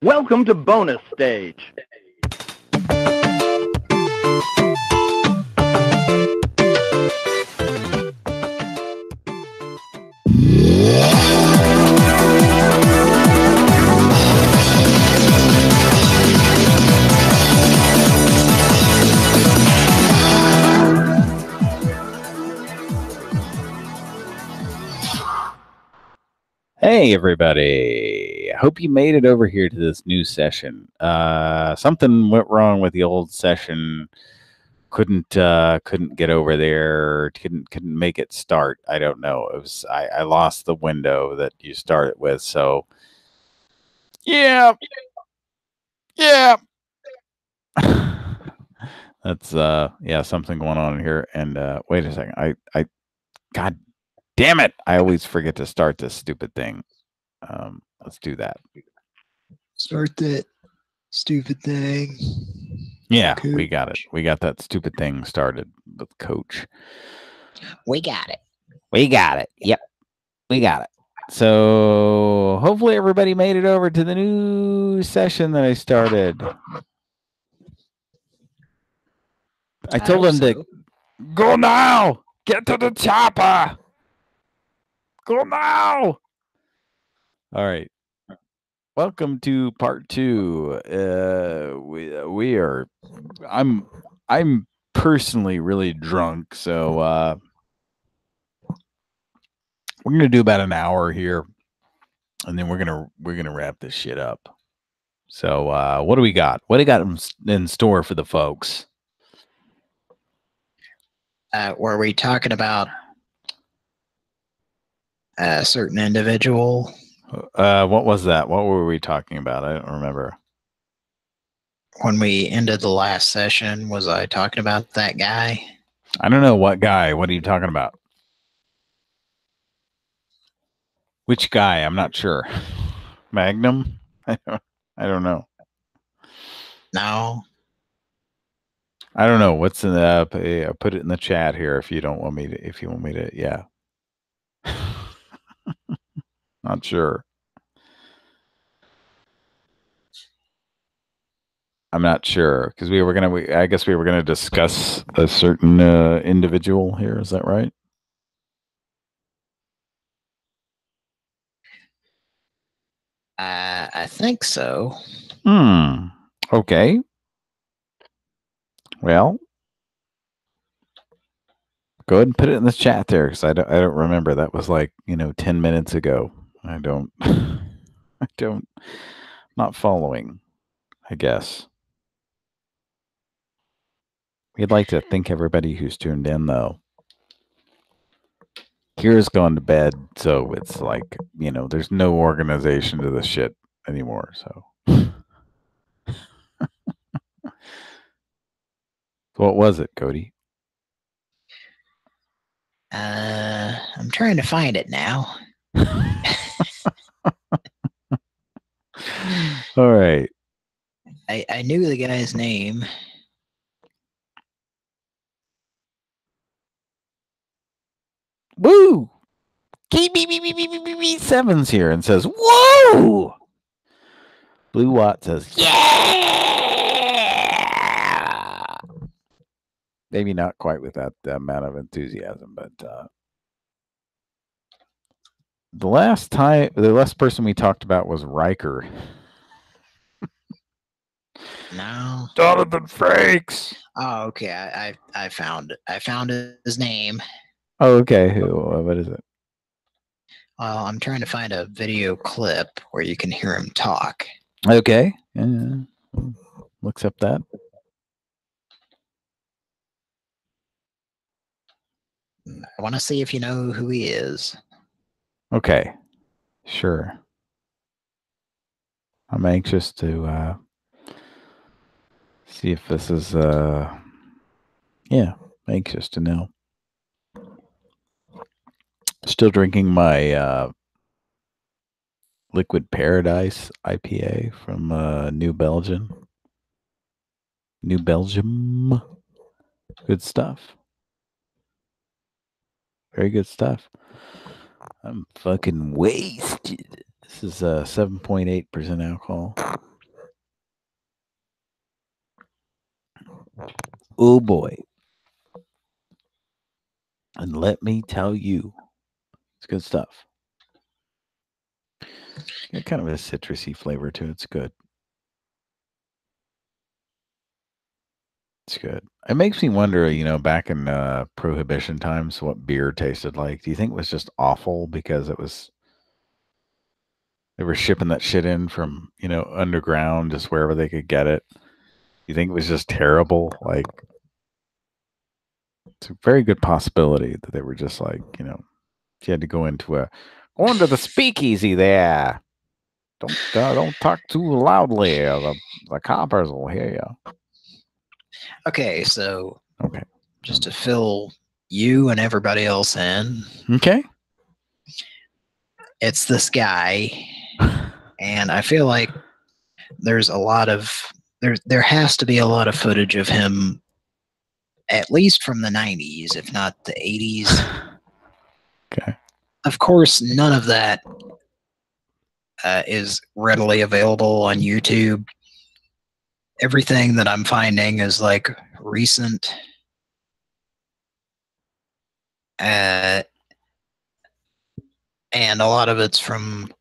Welcome to bonus stage. Hey everybody, I hope you made it over here to this new session. Something went wrong with the old session. Couldn't get over there, couldn't make it start. I don't know. It was I lost the window that you started with, so yeah. That's yeah, something going on here. And wait a second. I God damn it. I always forget to start this stupid thing. Let's do that. Start that stupid thing. Yeah, Coach. We got it. We got that stupid thing started with Coach. We got it. We got it. Yep. We got it. So hopefully everybody made it over to the new session that I started. I told them to go now. Get to the chopper. Go now. All right. Welcome to part 2. We are. I'm personally really drunk, so we're gonna do about an hour here, and then we're gonna wrap this shit up. So what do we got? What do you got in store for the folks? Were we talking about a certain individual? What was that? What were we talking about? I don't remember. When we ended the last session, was I talking about that guy? I don't know what guy. What are you talking about? Which guy? I'm not sure. Magnum? I don't know. No. I don't know. What's in the put it in the chat here if you don't want me to, yeah. Not sure. I'm not sure because I guess we were gonna discuss a certain individual here. Is that right? I think so. Okay. Well, go ahead and put it in the chat there because I don't remember. That was like 10 minutes ago. I don't. Not following. I guess. We'd like to thank everybody who's tuned in, though. Kira's gone to bed, so it's like, there's no organization to this shit anymore, so. What was it, Cody? I'm trying to find it now. All right. I knew the guy's name. Woo! Sevens here and says, whoa! Blue Watt says, yeah! Maybe not quite with that amount of enthusiasm, but the last person we talked about was Riker. No. Donovan Frakes. Oh, okay. I found it. I found his name. Oh, okay. What is it? Well, I'm trying to find a video clip where you can hear him talk. Okay. Yeah. We'll accept that. I want to see if you know who he is. Okay. Sure. I'm anxious to see if this is yeah, anxious to know. Still drinking my Liquid Paradise IPA from New Belgium. Good stuff. Very good stuff. I'm fucking wasted. This is 7.8% alcohol. Oh boy. And let me tell you, it's good stuff. Got kind of a citrusy flavor to it. It's good. It's good. It makes me wonder, back in Prohibition times, what beer tasted like. Do you think it was just awful because they were shipping that shit in from, underground, just wherever they could get it? You think it was just terrible? Like, it's a very good possibility that they were just like, you had to go into the speakeasy there. Don't talk too loudly. The coppers will hear you. Okay, so Okay. just to fill you and everybody else in, Okay. it's this guy, and I feel like there's a lot of there has to be a lot of footage of him, at least from the 90s, if not the 80s. Okay. Of course, none of that is readily available on YouTube. Everything that I'm finding is like recent. And a lot of it's from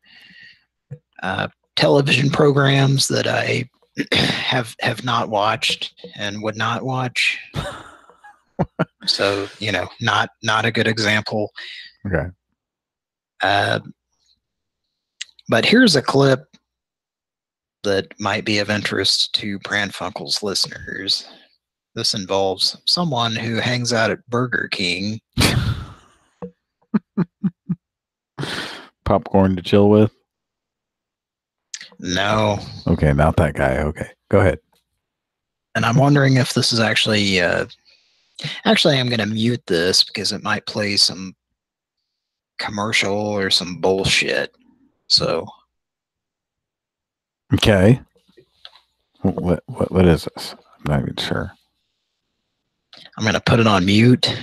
television programs that I have not watched and would not watch. So, not a good example. Okay. But here's a clip that might be of interest to Pran Funkels listeners. This involves someone who hangs out at Burger King. Popcorn to chill with? No. Okay, not that guy. Okay, go ahead. And I'm wondering if this is actually... actually, I'm going to mute this because it might play some commercial or some bullshit. So... Okay. What is this? I'm not even sure. I'm going to put it on mute.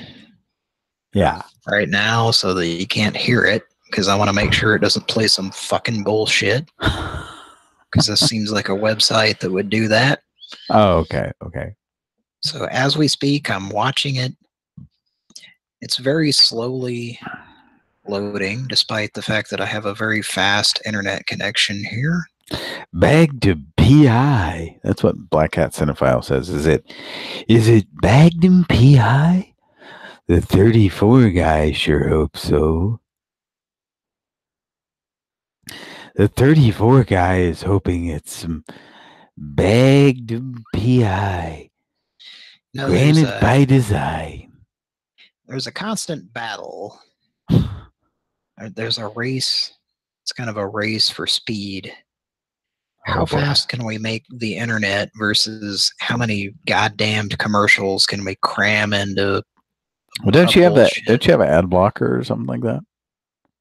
Yeah. Right now so that you can't hear it, because I want to make sure it doesn't play some fucking bullshit. Because this seems like a website that would do that. Oh, okay. Okay. So as we speak, I'm watching it. It's very slowly loading, despite the fact that I have a very fast internet connection here. Bagged to PI. That's what Black Hat Cinephile says. Is it bagged in PI? The 34 guy sure hope so. The 34 guy is hoping it's some bagged PI. No, Granted by design. There's a constant battle. There's a race. It's kind of a race for speed. How fast can we make the internet versus how many goddamn commercials can we cram into? Well, don't you have that? Don't you have an ad blocker or something like that?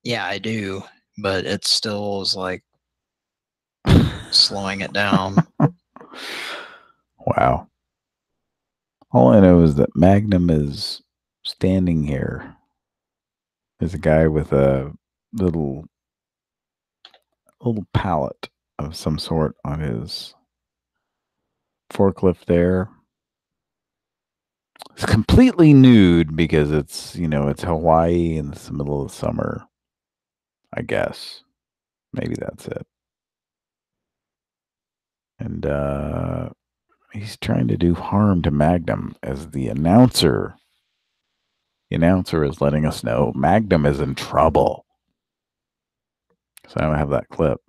Yeah, I do, but it still is like slowing it down. Wow. All I know is that Magnum is standing here. There's a guy with a little pallet of some sort on his forklift there. It's completely nude because it's, it's Hawaii and it's the middle of the summer. I guess. Maybe that's it. And he's trying to do harm to Magnum as the announcer. The announcer is letting us know Magnum is in trouble. So I don't have that clip.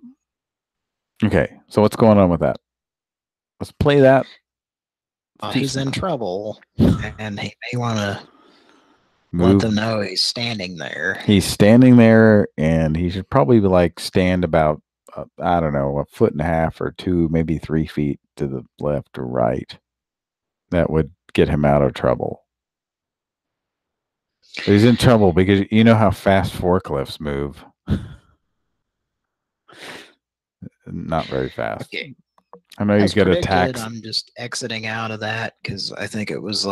Okay, so what's going on with that? Let's play that. He's in trouble, and he may want to let them know he's standing there. He's standing there, and he should probably stand about, I don't know, 1.5 or 2, maybe 3 feet to the left or right. That would get him out of trouble. He's in trouble because you know how fast forklifts move. Not very fast. Okay. I know you got a tax. I'm just exiting out of that because I think it was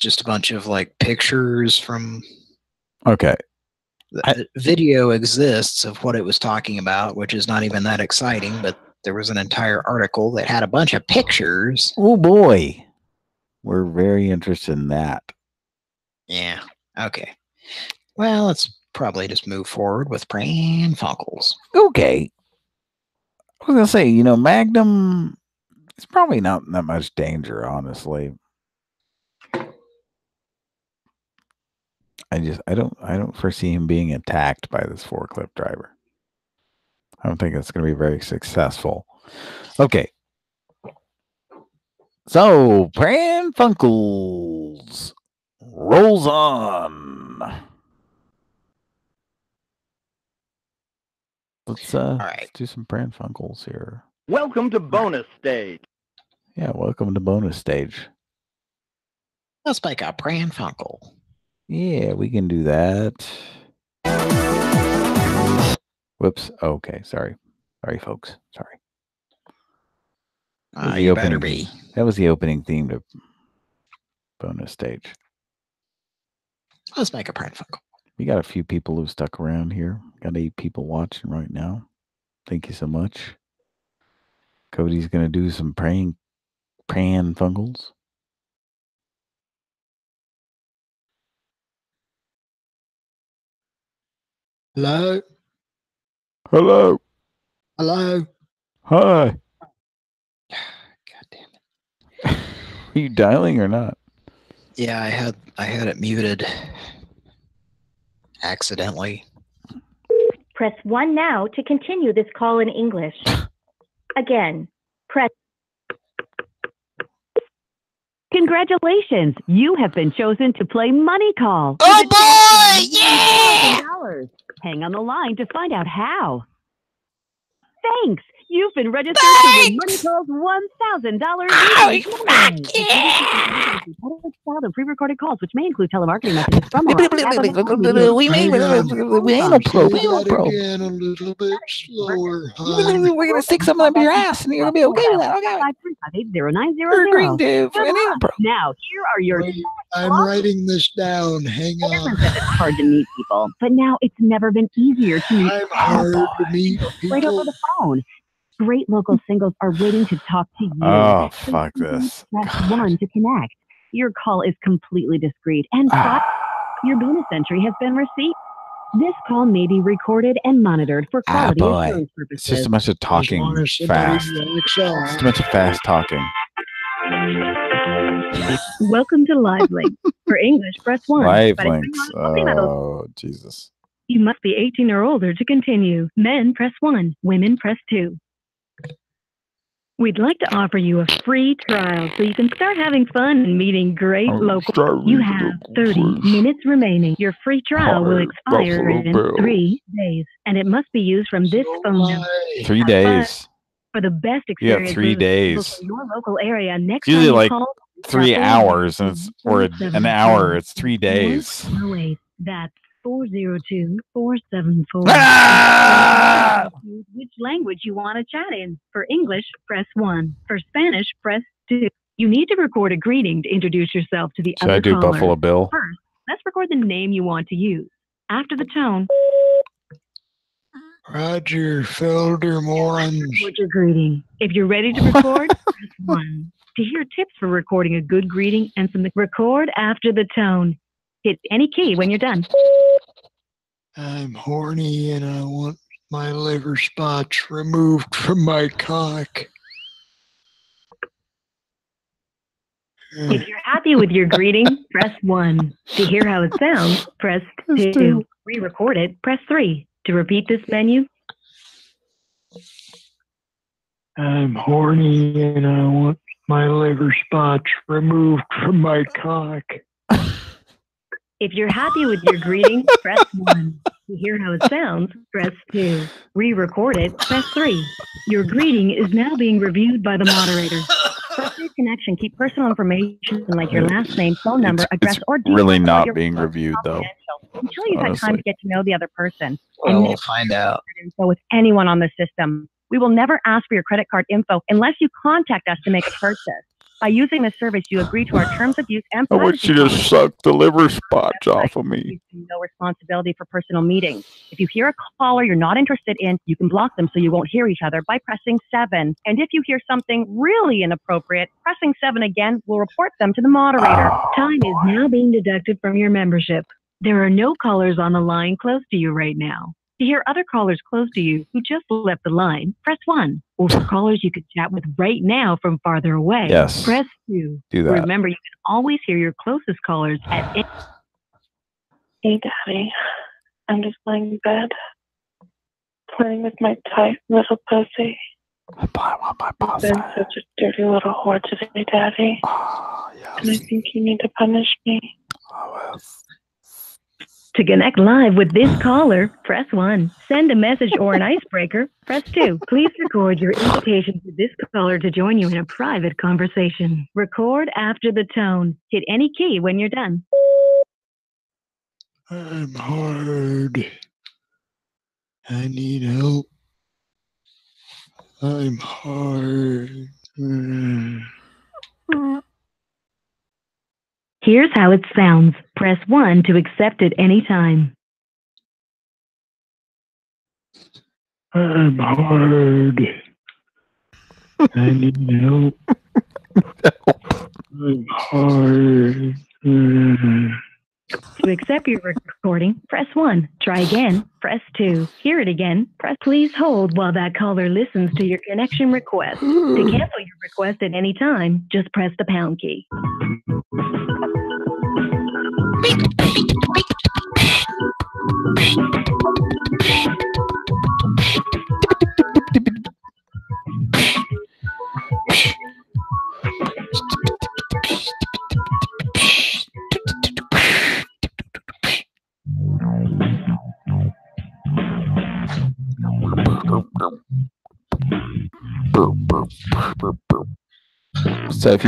just a bunch of pictures from. Okay. The video exists of what it was talking about, which is not even that exciting, but there was an entire article that had a bunch of pictures. Oh boy, we're very interested in that. Yeah. Okay. Well, let's probably just move forward with Pran Funkels. Okay. I was gonna say, Magnum is probably not that much danger, honestly. I don't foresee him being attacked by this forklift driver. I don't think it's gonna be very successful. Okay. So Pran Funkels rolls on. Let's let's do some Pran Funkels here. Welcome to bonus stage. Yeah, welcome to bonus stage. Let's make a Pran Funkel. Yeah, we can do that. Whoops. Okay, sorry. Sorry, folks. Sorry. You better be. That was the opening theme to bonus stage. Let's make a Pran Funkel. We got a few people who stuck around here. Got 8 people watching right now. Thank you so much. Cody's gonna do some Pran Funkels. Hello. Hello. Hello. Hi. God damn it. Are you dialing or not? Yeah, I had it muted accidentally. Press 1 now to continue this call in English. Again, press. Congratulations! You have been chosen to play Money Call. Oh boy! Yeah! $1,000. Hang on the line to find out how. Thanks! You've been registered to win Money Call's $1,000. Style and pre-recorded calls, which may include telemarketing messages from our We may anal probe. Again a little bit slower. We're gonna stick something up your ass, and you're gonna be okay with that. Okay. 535-80900. Now, here are your. I'm writing this down. Hang on. It's hard to meet people, but now it's never been easier to meet. I'm hard to meet Right over people. the phone. Great local singles are waiting to talk to you. Oh, fuck this. Press 1 to connect. Your call is completely discreet, and your bonus entry has been received. This call may be recorded and monitored for quality assurance purposes. It's just a bunch of talking fast. It's a bunch of fast talking. Welcome to Live Link. For English, press 1. Live Para links. español, Oh, Jesus. You must be 18 or older to continue. Men, press 1. Women, press 2. We'd like to offer you a free trial so you can start having fun and meeting great local. You have 30 minutes remaining. Your free trial will expire in 3 days, and it must be used from this phone number. 3 days. For the best You have experience, 3 days. your local area next Usually time you like call, 3 hours, and it's, or an hour. It's 3 days. No, wait, that's 402-474. Ah! Which language you want to chat in. For English, press 1. For Spanish, press 2. You need to record a greeting to introduce yourself to the Should other I do caller. Buffalo Bill? First, let's record the name you want to use. After the tone, Roger Feldermorans. record your greeting. If you're ready to record, press 1. To hear tips for recording a good greeting and some record after the tone. Hit any key when you're done. I'm horny and I want my liver spots removed from my cock. If you're happy with your greeting, press 1. To hear how it sounds, press 2. Re-record it, press 3. To repeat this menu, I'm horny and I want my liver spots removed from my cock. if you're happy with your greeting, press 1. To hear how it sounds, press 2. Re-record it, press 3. Your greeting is now being reviewed by the moderator. For safe connection, keep personal information like your last name, phone number, address, or details Really about not your being reviewed, though. until you've had time to get to know the other person. Well, And we'll find out. info with anyone on the system. We will never ask for your credit card info unless you contact us to make a purchase. By using this service, you agree to our terms of use and I privacy want you to policy. suck the liver spots off of me. No responsibility for personal meetings. If you hear a caller you're not interested in, you can block them so you won't hear each other by pressing 7. And if you hear something really inappropriate, pressing 7 again will report them to the moderator. Time is now being deducted from your membership. There are no callers on the line close to you right now. To hear other callers close to you who just left the line, press 1. Or for callers you could chat with right now from farther away, Yes. press 2. Do that. Remember, you can always hear your closest callers at any. Hey, Daddy. I'm just laying in bed, playing with my tight little pussy. I'm playing with my I've been such a dirty little whore today, Daddy. Oh, yes. And I think you need to punish me. Oh, yes. To connect live with this caller, press 1. Send a message or an icebreaker, press 2. Please record your invitation to this caller to join you in a private conversation. Record after the tone. Hit any key when you're done. I'm hard. I need help. I'm hard. Here's how it sounds. Press 1 to accept it anytime. I'm hard. I need help. I'm hard. To accept your recording, press 1. Try again, press 2. Hear it again, press. Please hold while that caller listens to your connection request. To cancel your request at any time, just press the pound key. So if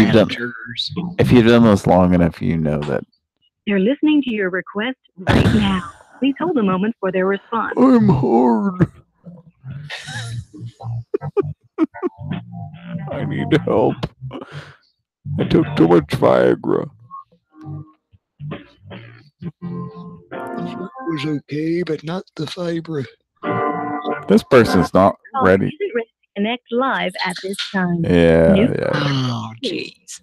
you've done this long enough, you know that They're listening to your request right now. Please hold a moment for their response. I'm hard. I need help. I took too much Viagra. It was okay, but not the fiber. This person's not ready. Isn't ready to connect live at this time. Yeah, New- yeah. Oh, jeez.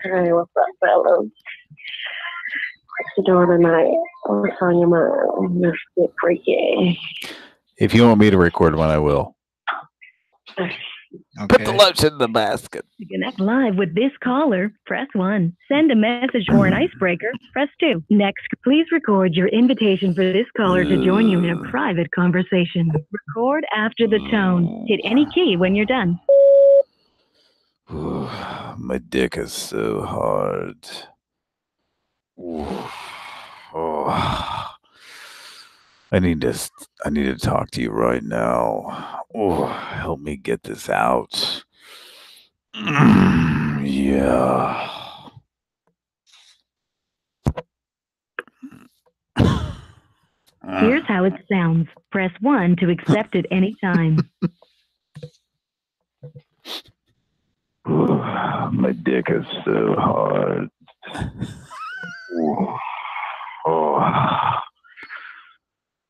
Hey, what's up, fellas? What you doing tonight? What's on your mind? Let's get freaky. If you want me to record one, I will. Okay. Put the lunch in the basket. To connect live with this caller, press 1. Send a message or an icebreaker, press 2. Next, please record your invitation for this caller to join you in a private conversation. Record after the tone. Hit any key when you're done. My dick is so hard. Oh. I need to talk to you right now. Oh, help me get this out. Yeah. Here's how it sounds. Press 1 to accept it anytime. My dick is so hard.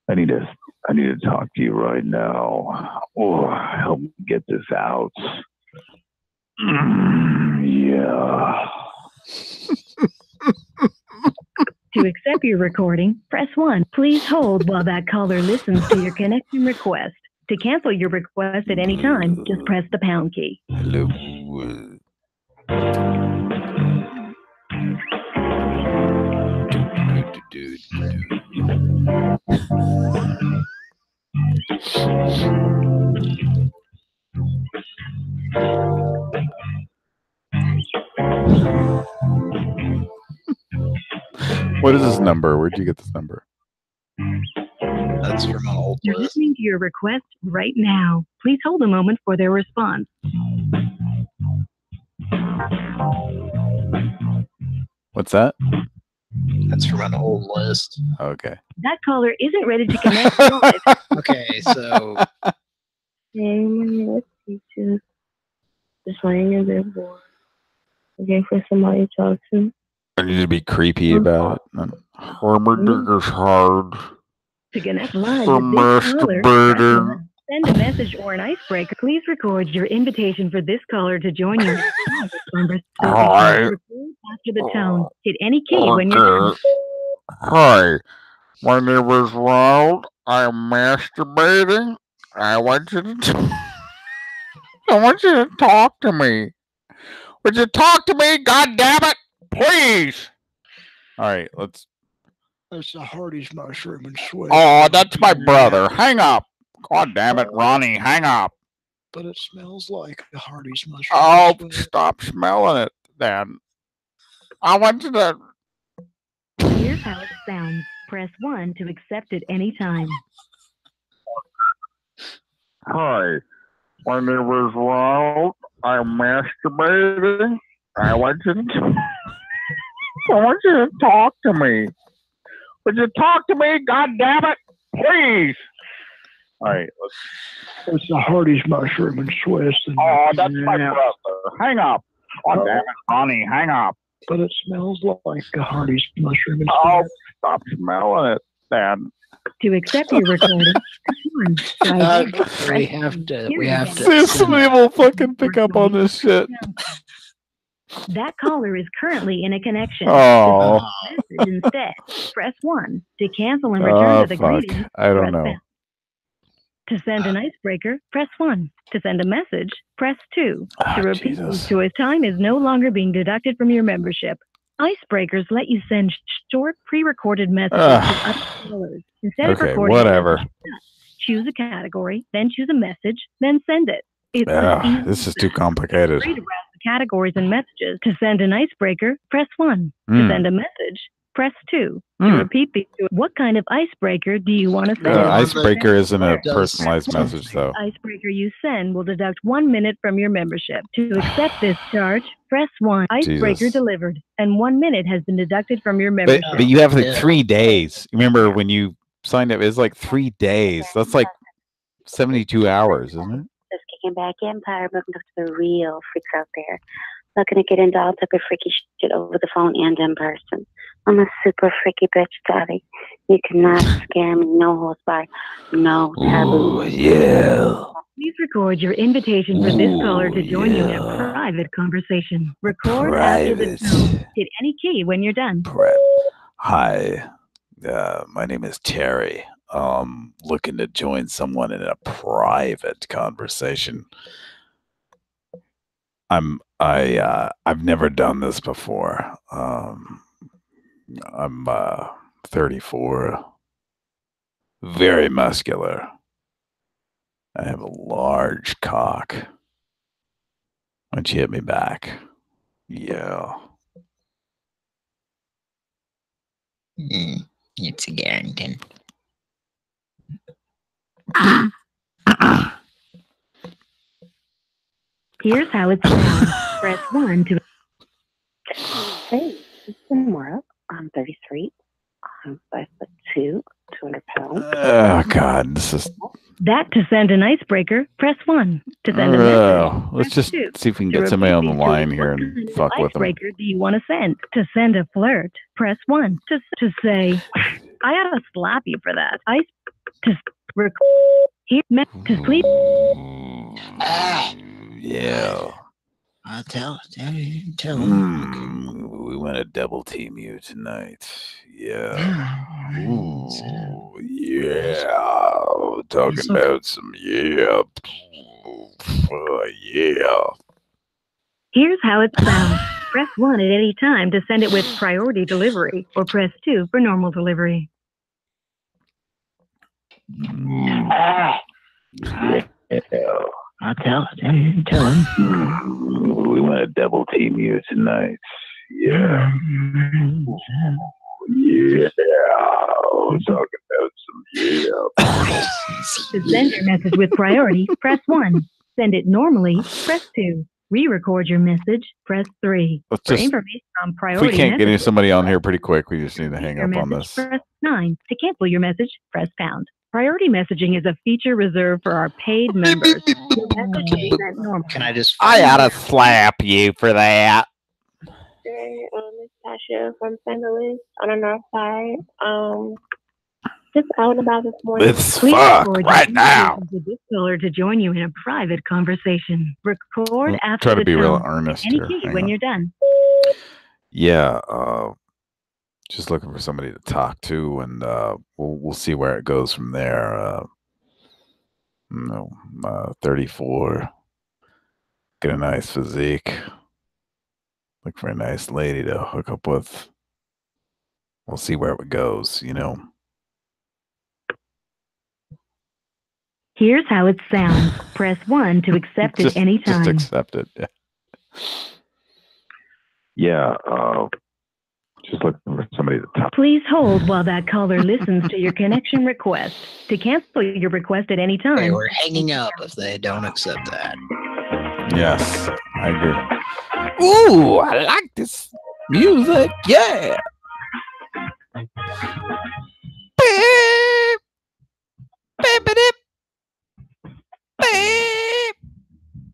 I need to talk to you right now. Oh, help me get this out. Yeah. To accept your recording, press 1. Please hold while that caller listens to your connection request. To cancel your request at any time, just press the pound key. Hello. What is this number? Where'd you get this number? That's from an old You're list. listening to your request right now. Please hold a moment for their response. What's that? That's from an old list. Okay. That caller isn't ready to connect live. Okay, so Hey, my teacher. Just laying in bed, boy. Looking for somebody to talk to. I need to be creepy about it. Hamburger's hard. To connect live I'm with this caller, masturbating. send a message or an icebreaker. Please record your invitation for this caller to join you in a private conversation. Hi. Record after the tone. Hit any key when you're done. Hi, my name is Ronald. I'm masturbating. I want you to talk to me. Would you talk to me? God damn it, please. All right, let's. That's the Hardy's mushroom and sweat. Oh, that's my brother. Hang up. God damn it, Ronnie. Hang up. But it smells like a Hardy's mushroom. Oh, and sweat. stop smelling it then. I want you to. Here's how it sounds. Press 1 to accept at any time. Hi, my name is Ronald. I'm masturbating. I want you to talk to me. Would you talk to me? God damn it, please. All right, let's. It's the Hardy's mushroom and sweat. Oh, that's my brother. Hang up. God damn it, Ronnie. Hang up. But it smells like a Hardy's mushroom and Oh, sweat. stop smelling it then. To accept your recording, press 1. We have to. See, somebody will fucking pick up on this shit. That caller is currently in a connection. Oh. To send a message instead, press 1. To cancel and return to the Fuck. greeting, I don't press know. pound. To send an icebreaker, press 1. To send a message, press 2. To repeat this choice, time is no longer being deducted from your membership. Icebreakers let you send short, pre-recorded messages to other callers. Instead of recording, whatever. Choose a category, then choose a message, then send it. It's easy This is too complicated. free to browse the categories and messages. To send an icebreaker, press 1. To send a message, press 2. To repeat these, what kind of icebreaker do you want to send? Icebreaker isn't a personalized message, though. Icebreaker you send will deduct 1 minute from your membership. To accept this charge, press 1. Icebreaker Jesus. delivered, and 1 minute has been deducted from your membership. But you have like 3 days. Remember when you signed up? It's like 3 days. That's like 72 hours, isn't it? Just kicking back Empire, welcome to the real freaks out there. Looking to get into all type of freaky shit over the phone and in person. I'm a super freaky bitch, daddy. You cannot scare me. No holds barred. No taboo. Yeah. Please record your invitation for this caller to join you in a private conversation. Record after the tone. Hit any key when you're done. Hi, my name is Terry. Looking to join someone in a private conversation. I've never done this before. I'm 34, very muscular. I have a large cock. Why don't you hit me back? Yeah. It's a Garrington. Here's how it sounds. Press 1 to... Hey, this is Samora. I'm 33. I'm 5'2", 200 pounds. Oh God, this is. That to send an icebreaker, press 1. To send a message, let's just press 2. see if we can To get somebody on the repeat line these, here what and kind of fuck with them. icebreaker do you want to send? To send a flirt, press 1. To say, I ought to slap you for that. To sleep. Yeah. I'll tell him. We want to double team you tonight. Yeah. Ooh, yeah. Talking about some yeah. Yeah. Here's how it sounds. Press 1 at any time to send it with priority delivery, or press 2 for normal delivery. I'll tell him. We want to double team you tonight. Yeah. Yeah. Talking about some yeah. To send your message with priority, press 1. Send it normally, press 2. Re-record your message, press 3. Let's For just, information on if priority we can't get messages, somebody on here pretty quick, we just need to hang your up on message, this. press 9. To cancel your message, press pound. Priority messaging is a feature reserved for our paid members. Your message is sent normally. Can I just? I ought to slap you for that. Miss Tasha from St. Louis on the north side. Just out and about this morning. Let's Please fuck record right your now. invitation to this caller to join you in a private conversation. Record Well, after try to the be real tone. earnest Any here. key Hang when on. you're done. Yeah, just looking for somebody to talk to, and we'll see where it goes from there. 34, get a nice physique, look for a nice lady to hook up with. We'll see where it goes, you know. Here's how it sounds. Press 1 to accept it anytime. Just accept it. Yeah. Just looking for somebody to talk. Please hold while that caller listens to your connection request. To cancel your request at any time. They were hanging up if they don't accept that. Yes, I agree. Ooh, I like this music. Yeah. Beep. Beep, beep, beep.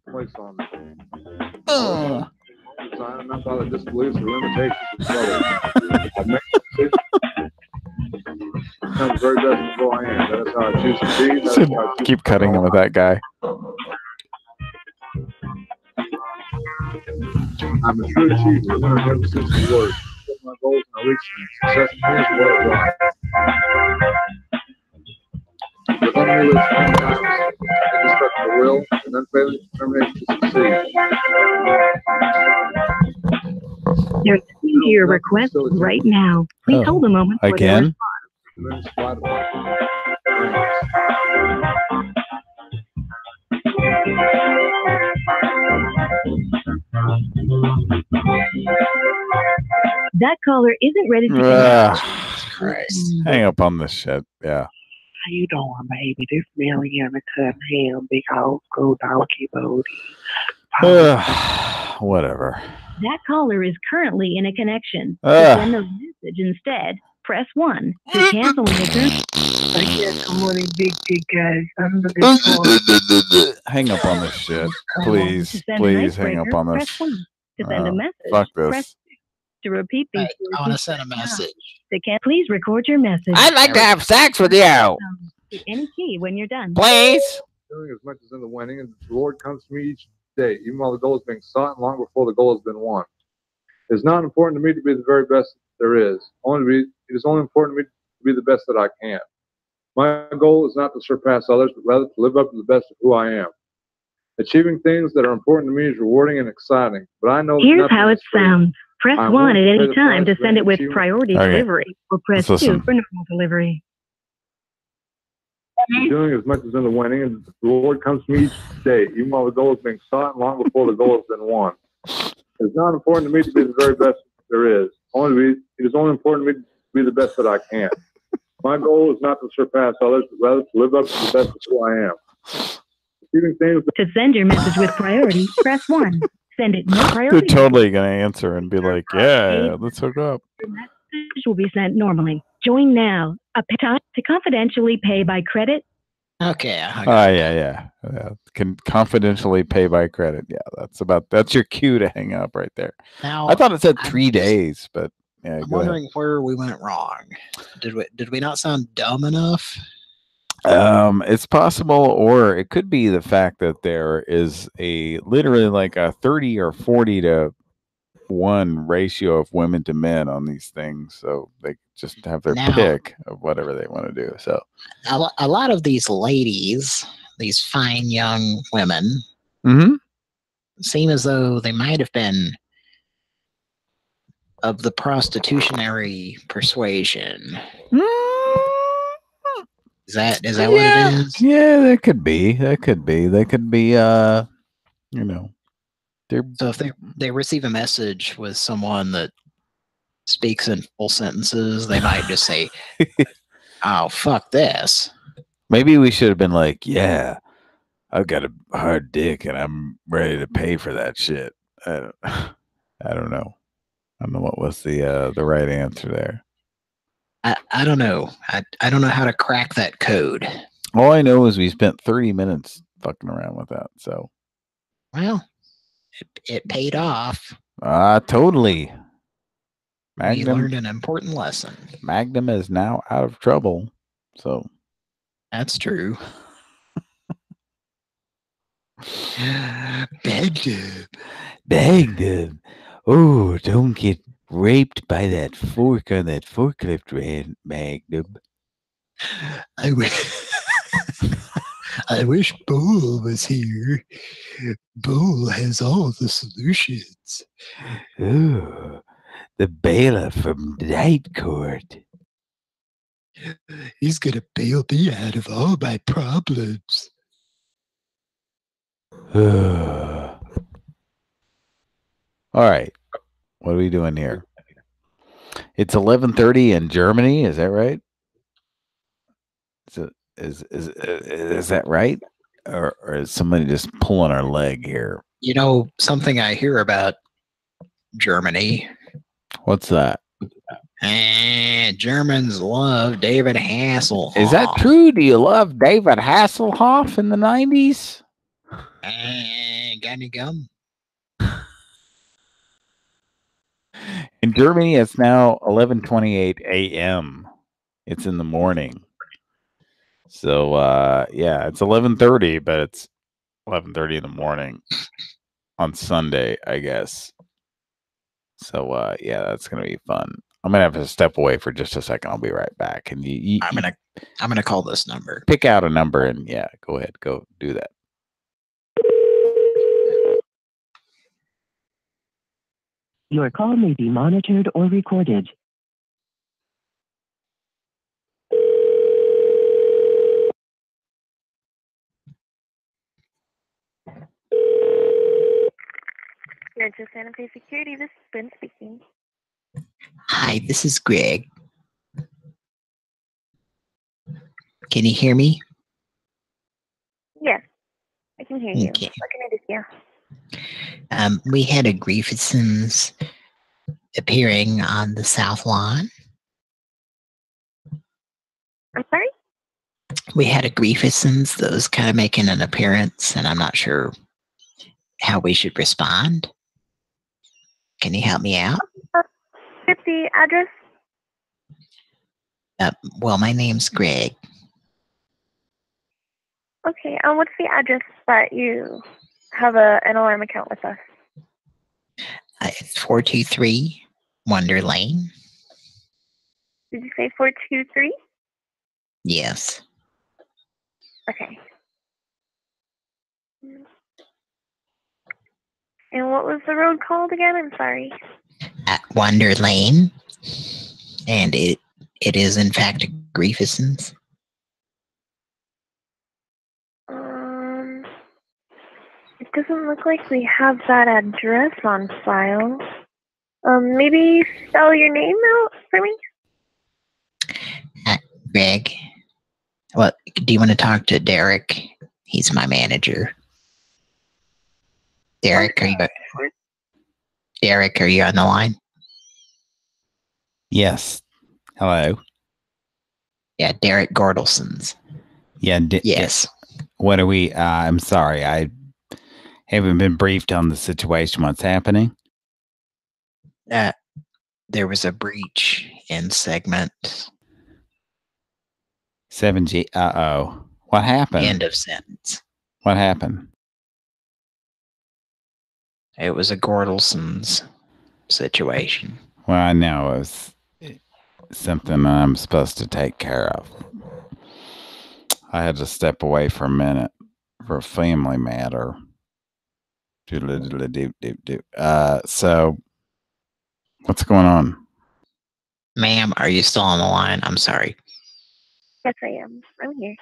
Place on Oh. sign enough out of disbeliefs or limitations of trouble. I make I'm the very best of who I am. That is how I choose to be. That is how I choose Keep cutting him with that guy. I'm a true achiever, a winner in every sense of the word. Set my goals and I reach them. Success to me is what I want. With unrealistic times, indestructible will, and unfailing determination to succeed. They're listening to your request right now. Please hold a moment for their Again? Tremendous spot of my That caller isn't ready to Ugh. Christ. Hang up on this shit. Yeah. How you doing, baby? This Mariana Cunningham, big old school donkey booty. Whatever. That caller is currently in a connection. To send a message instead, press 1. To cancel an attempt. I get so many big guys under this phone. Hang up on this shit. To Please. send Please an hang up icebreaker, on press this. 1. To send a message, Fuck press this. 2. To repeat these Hey, I want to send a message. please record your message. I'd like to have sex with you. Hit any key when you're done. Please. doing as much as in the winning, and the reward comes to me each day, even while the goal is being sought and long before the goal has been won. It is not important to me to be the very best there is. It is only important to me to be the best that I can. My goal is not to surpass others, but rather to live up to the best of who I am. Achieving things that are important to me is rewarding and exciting, but I know Here's how it sounds. Press 1 at any time to send it with priority delivery, or press 2 for normal delivery. Doing as much as in the winning, and the reward comes to me each day, even while the goal is being sought and long before the goal has been won. It's not important to me to be the very best there is. It is only important to me to be the best that I can. My goal is not to surpass others, but rather to live up to the best of who I am. Achieving things To send your message with priority, press 1. Send it no They're priority. totally going to answer and be like, yeah, let's hook up. Your message will be sent normally. Join now. To confidentially pay by credit. Okay. Yeah. Can confidentially pay by credit. Yeah, that's your cue to hang up right there. Now, I thought it said 3 days, but yeah, I'm wondering where we went wrong. Did we not sound dumb enough? It's possible, or it could be the fact that there is literally like a 30 or 40 to 1 ratio of women to men on these things, so they just have their pick of whatever they want to do. So a lot of these ladies, these fine young women, seem as though they might have been of the prostitutionary persuasion. Is that what it is? Yeah, that could be. They could be, so if they receive a message with someone that speaks in full sentences, they might just say, oh, fuck this. Maybe we should have been like, yeah, I've got a hard dick and I'm ready to pay for that shit. I don't know. I don't know what was the right answer there. I don't know. I don't know how to crack that code. All I know is we spent 30 minutes fucking around with that. So, well, it paid off. Totally. We learned an important lesson. Magnum is now out of trouble. So that's true. Magnum. Oh, don't get raped by that fork on that forklift, Magnum. I wish Bull was here. Bull has all the solutions. Oh, the bailiff from Night Court. He's gonna bail me out of all my problems. All right. What are we doing here? It's 11:30 in Germany. Is that right? Is that right? Or is somebody just pulling our leg here? You know, something I hear about Germany. What's that? Germans love David Hasselhoff. Is that true? Do you love David Hasselhoff in the 90s? Got any gum? In Germany, it's now 11:28 a.m. It's in the morning. So, yeah, it's 11:30, but it's 11:30 in the morning on Sunday, I guess. So, yeah, that's going to be fun. I'm going to have to step away for just a second. I'll be right back. And I'm going to call this number. Pick out a number and yeah, go ahead. Go do that. Your call may be monitored or recorded. You're to Santa Fe Security. This is Ben speaking. Hi, this is Greg. Can you hear me? Yes, I can hear you. Okay. What can I do for you? We had a Griefesons appearing on the South Lawn. I'm sorry? We had a Griefesons that was kind of making an appearance, and I'm not sure how we should respond. Can you help me out? Get the address? Well, my name's Greg. Okay, what's the address that you have an alarm account with us? It's 423 Wonder Lane. Did you say 423? Yes. Okay. And what was the road called again? I'm sorry. Wonder Lane. And it is, in fact, Griefesons. It doesn't look like we have that address on file. Maybe spell your name out for me? Greg. Well, do you want to talk to Derek? He's my manager. Derek, Derek, are you on the line? Yes. Hello. Yeah, Derek Gordelsons. Yeah. Yes. What are we? I'm sorry. I haven't been briefed on the situation. What's happening? There was a breach in segment 7G. Uh-oh. What happened? End of sentence. What happened? It was a Gordelsons situation. Well, I know it was something I'm supposed to take care of. I had to step away for a minute for a family matter. So, what's going on? Ma'am, are you still on the line? I'm sorry. Yes, I am. I'm here.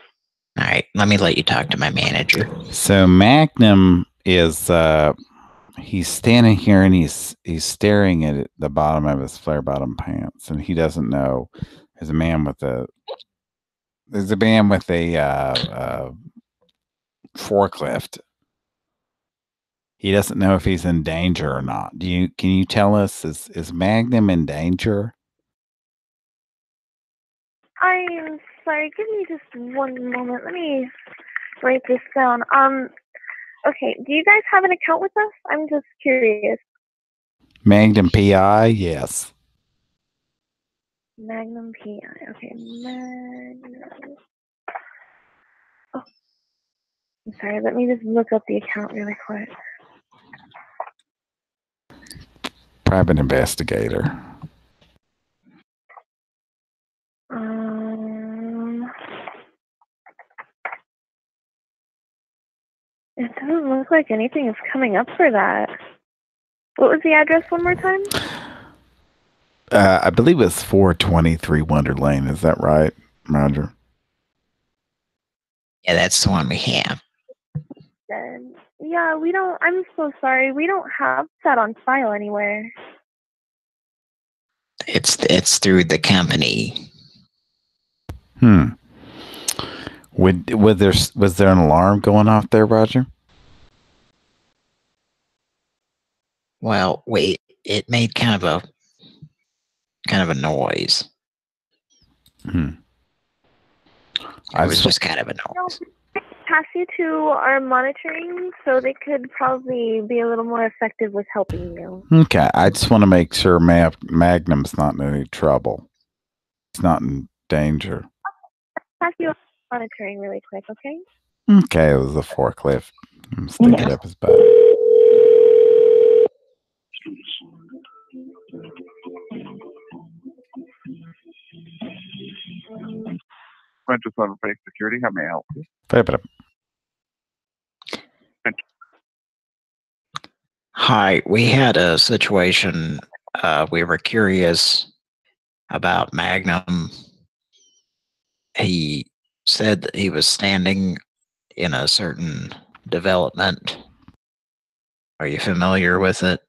All right, let me let you talk to my manager. So Magnum is he's standing here and he's staring at the bottom of his flare bottom pants, and he doesn't know there's a man with a forklift. He doesn't know if he's in danger or not. Can you tell us, is Magnum in danger? I'm sorry. Give me just one moment. Let me write this down. Okay. Do you guys have an account with us? I'm just curious. Magnum PI, yes. Magnum PI. Okay, Magnum. Oh, I'm sorry. Let me just look up the account really quick. Private investigator. It doesn't look like anything is coming up for that. What was the address one more time? I believe it's 423 Wonder Lane. Is that right, Roger? Yeah, that's the one we have. Then, yeah, we don't. I'm so sorry. We don't have that on file anywhere. It's through the company. Was there an alarm going off there, Roger? Well, wait, it made kind of a noise. It was just kind of a noise. Pass you to our monitoring so they could probably be a little more effective with helping you. Okay, I just want to make sure Magnum's not in any trouble. It's not in danger. Pass you monitoring really quick, okay? Okay, it was a forklift. Stick it up his butt. Rental Fund Fake Security, how may I help you? Hi, we had a situation. We were curious about Magnum. He said that he was standing in a certain development. Are you familiar with it?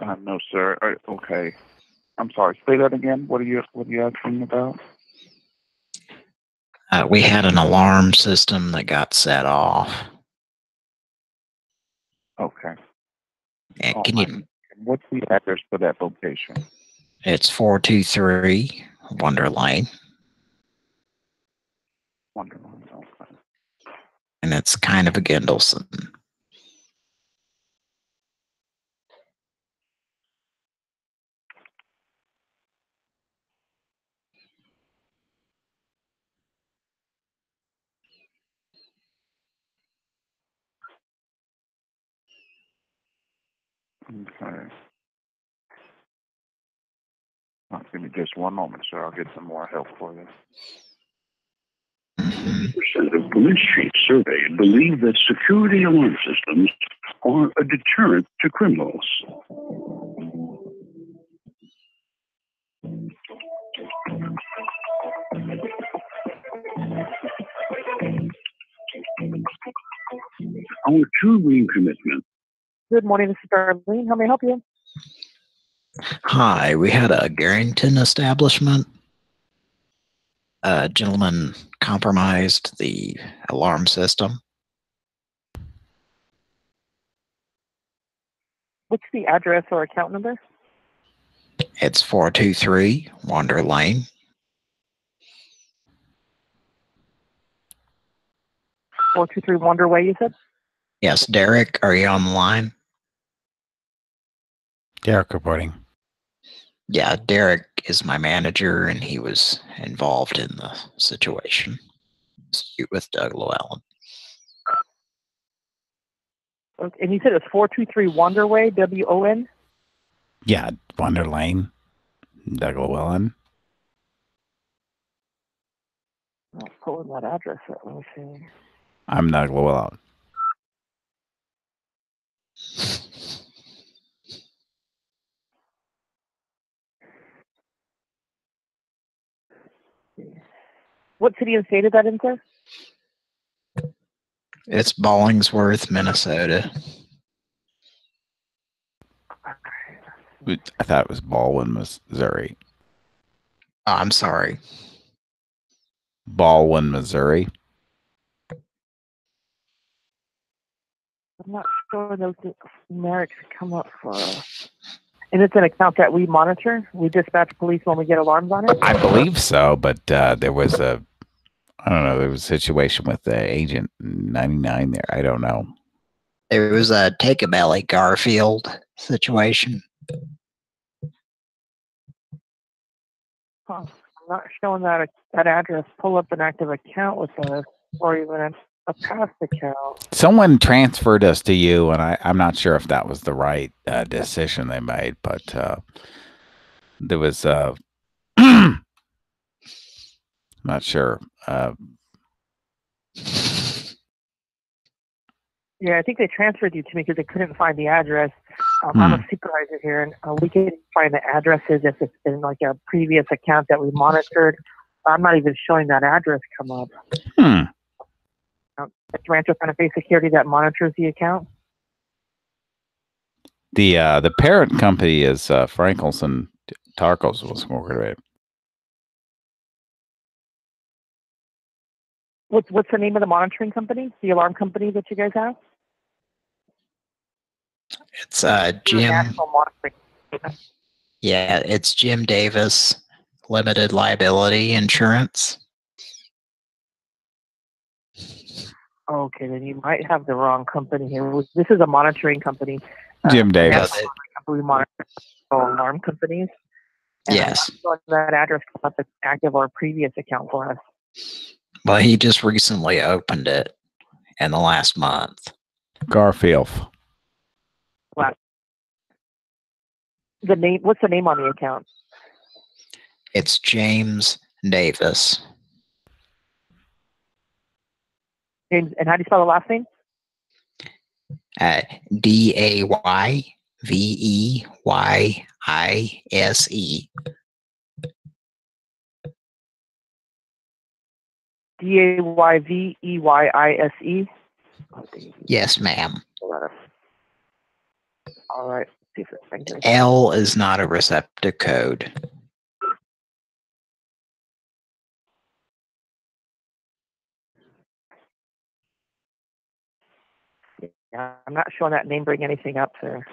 No, sir. Okay. I'm sorry. Say that again. What are you asking about? We had an alarm system that got set off. Okay. And can you? What's the address for that location? It's 423 Wonder Lane. Wonder Lane. Okay. And it's kind of a Gindelson. Okay. Give me just one moment, sir. I'll get some more help for you. Percent of police chiefs surveyed believe that security alarm systems are a deterrent to criminals. Our true green commitment. Good morning, this is Darlene. How may I help you? Hi, we had a Garrington establishment. A gentleman compromised the alarm system. What's the address or account number? It's 423 Wonder Lane. 423 Wonder Way, you said? Yes, Derek, are you on the line? Derek reporting. Yeah, Derek is my manager, and he was involved in the situation with Doug Llewellyn. Okay, and you said it's 423 Wonder Way, W-O-N? Yeah, Wonder Lane. Doug Llewellyn. I'll pull in that address. Let me see. I'm Doug Llewellyn. What city and state is that in, sir? It's Bollingsworth, Minnesota. I thought it was Baldwin, Missouri. Oh, I'm sorry. Baldwin, Missouri. I'm not sure those numerics come up for us. And it's an account that we monitor? We dispatch police when we get alarms on it? I believe so, but there was there was a situation with the agent 99 there. I don't know. There was a Take-A-Belly Garfield situation. Huh. I'm not showing that address. Pull up an active account with us, or even a past account. Someone transferred us to you, and I'm not sure if that was the right decision they made, but there was not sure. Yeah, I think they transferred you to me because they couldn't find the address. I'm a supervisor here, and we can find the addresses if it's been like a previous account that we monitored. I'm not even showing that address come up. It's Rancho Santa Fe Security that monitors the account. The parent company is Frankels and Tarkos was incorporated. What's the name of the monitoring company? The alarm company that you guys have? It's Jim. Yeah, it's Jim Davis Limited Liability Insurance. Okay, then you might have the wrong company here. This is a monitoring company. Jim Davis. We monitor alarm companies. And Yes. That address come up as active or previous account for us. Well, he just recently opened it in the last month. Garfield. The name. What's the name on the account? It's James Davis. James, and how do you spell the last name? D-A-Y-V-E-Y-I-S-E. D-A-Y-V-E-Y-I-S-E? Yes, ma'am. All right. See if it's right here. L is not a receptive code. Yeah, I'm not showing that name bring anything up, sir.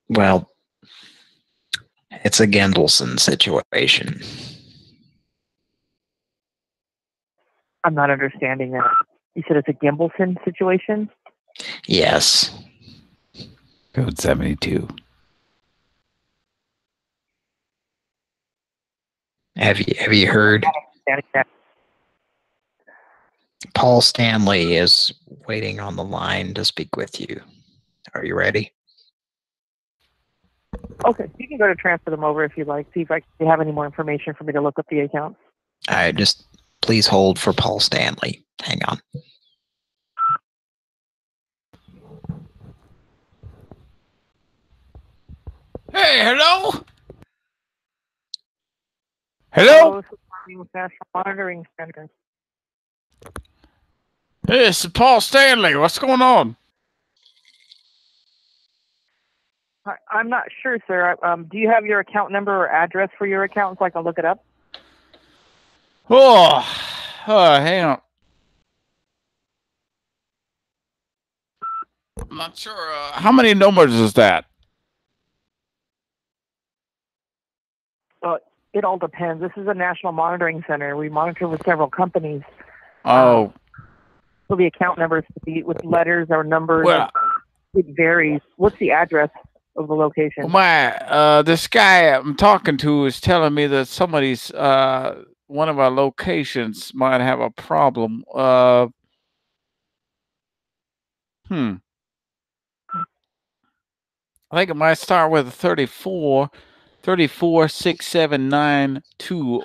Well, it's a Gendelson situation. I'm not understanding that. You said it's a Gimbelson situation? Yes. Code 72. Have you heard? Paul Stanley is waiting on the line to speak with you. Are you ready? Okay, you can go to transfer them over if you'd like. See if you have any more information for me to look up the account. All right, just please hold for Paul Stanley. Hang on. Hey, hello? Hello? This is National Monitoring Center. Hey, it's Paul Stanley. What's going on? I'm not sure, sir. Do you have your account number or address for your account so I can look it up? Oh, hang on. I'm not sure. How many numbers is that? It all depends. This is a national monitoring center. We monitor with several companies. Oh. So the account numbers could be with letters or numbers. Well, it varies. What's the address of the location? This guy I'm talking to is telling me that somebody's one of our locations might have a problem. I think it might start with a 346792.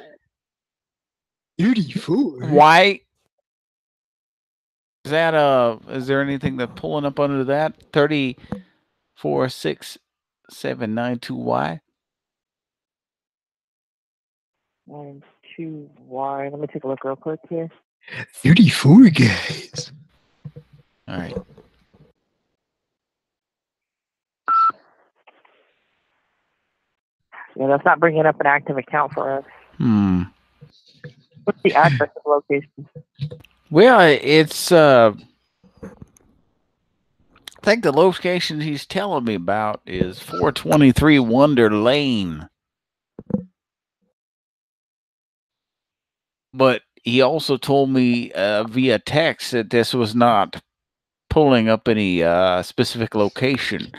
34. White. Is that is there anything that's pulling up under that? 346792Y? 92Y. Let me take a look real quick here. 34 guys. All right. Yeah, that's not bringing up an active account for us. What's the address of the location? Well, it's I think the location he's telling me about is 423 Wonder Lane. But he also told me via text that this was not pulling up any specific location.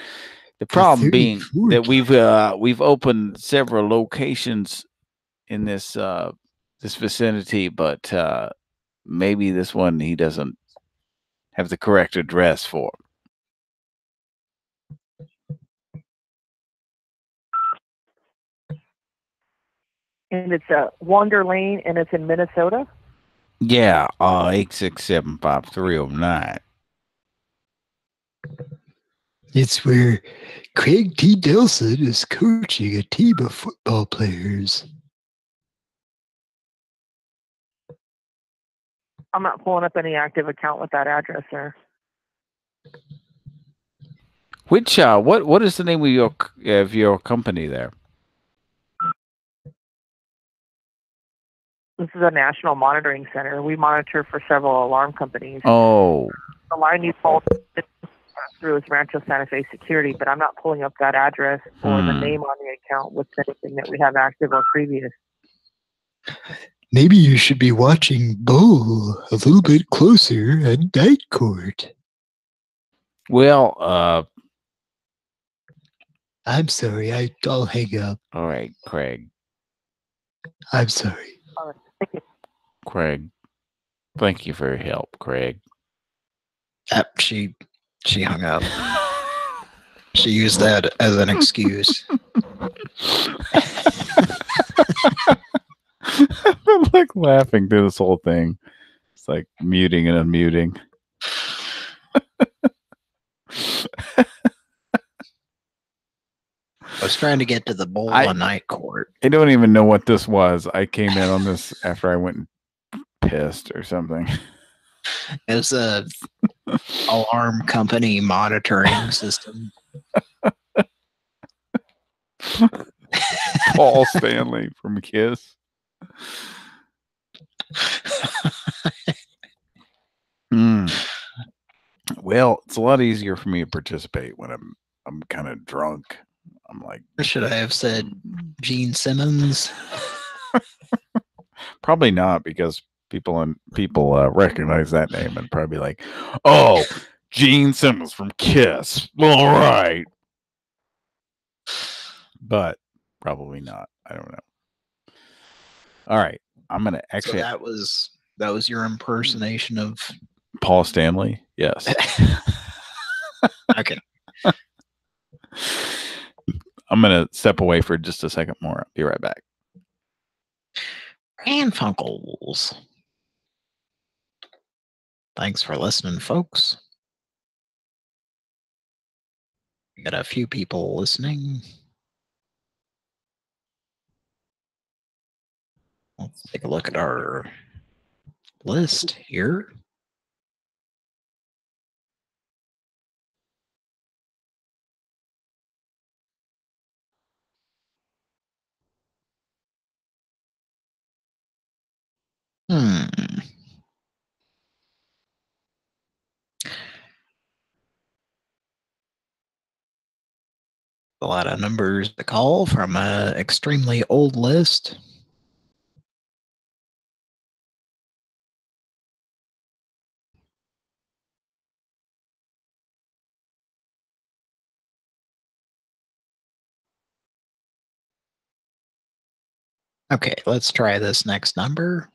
The problem being that we've opened several locations in this this vicinity, but maybe this one he doesn't have the correct address for. And it's Wonder Lane, and it's in Minnesota. Yeah, 8675309. It's where Craig T. Delson is coaching a team of football players. I'm not pulling up any active account with that address, sir. Which what is the name of your company there? This is a national monitoring center. We monitor for several alarm companies. Oh. The line you called through is Rancho Santa Fe Security, but I'm not pulling up that address or the name on the account with anything that we have active or previous. Maybe you should be watching Bull a little bit closer at night court. Well, I'm sorry, I'll hang up. All right, Craig. I'm sorry. All right, thank you. Craig. Thank you for your help, Craig. She hung up. She used that as an excuse. I'm like laughing through this whole thing. It's like muting and unmuting. I was trying to get to the Bull on night court. I don't even know what this was. I came in on this after I went and pissed or something. It was a alarm company monitoring system. Paul Stanley from Kiss. Well, it's a lot easier for me to participate when I'm kind of drunk. I'm like, should I have said Gene Simmons? Probably not, because people recognize that name and probably like, oh, Gene Simmons from Kiss. All right. But probably not. I don't know. All right. I'm going to actually. So that was your impersonation of Paul Stanley? Yes. Okay. I'm going to step away for just a second more. I'll be right back. Pran Funkels. Thanks for listening, folks. We got a few people listening. Let's take a look at our list here. A lot of numbers to call from an extremely old list. Okay, let's try this next number.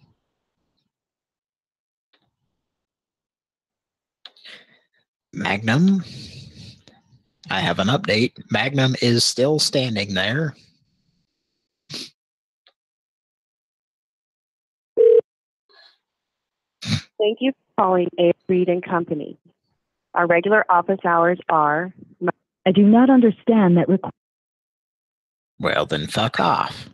Magnum. I have an update. Magnum is still standing there. Thank you for calling A. Reed & Company. Our regular office hours are... I do not understand that Well, then fuck off.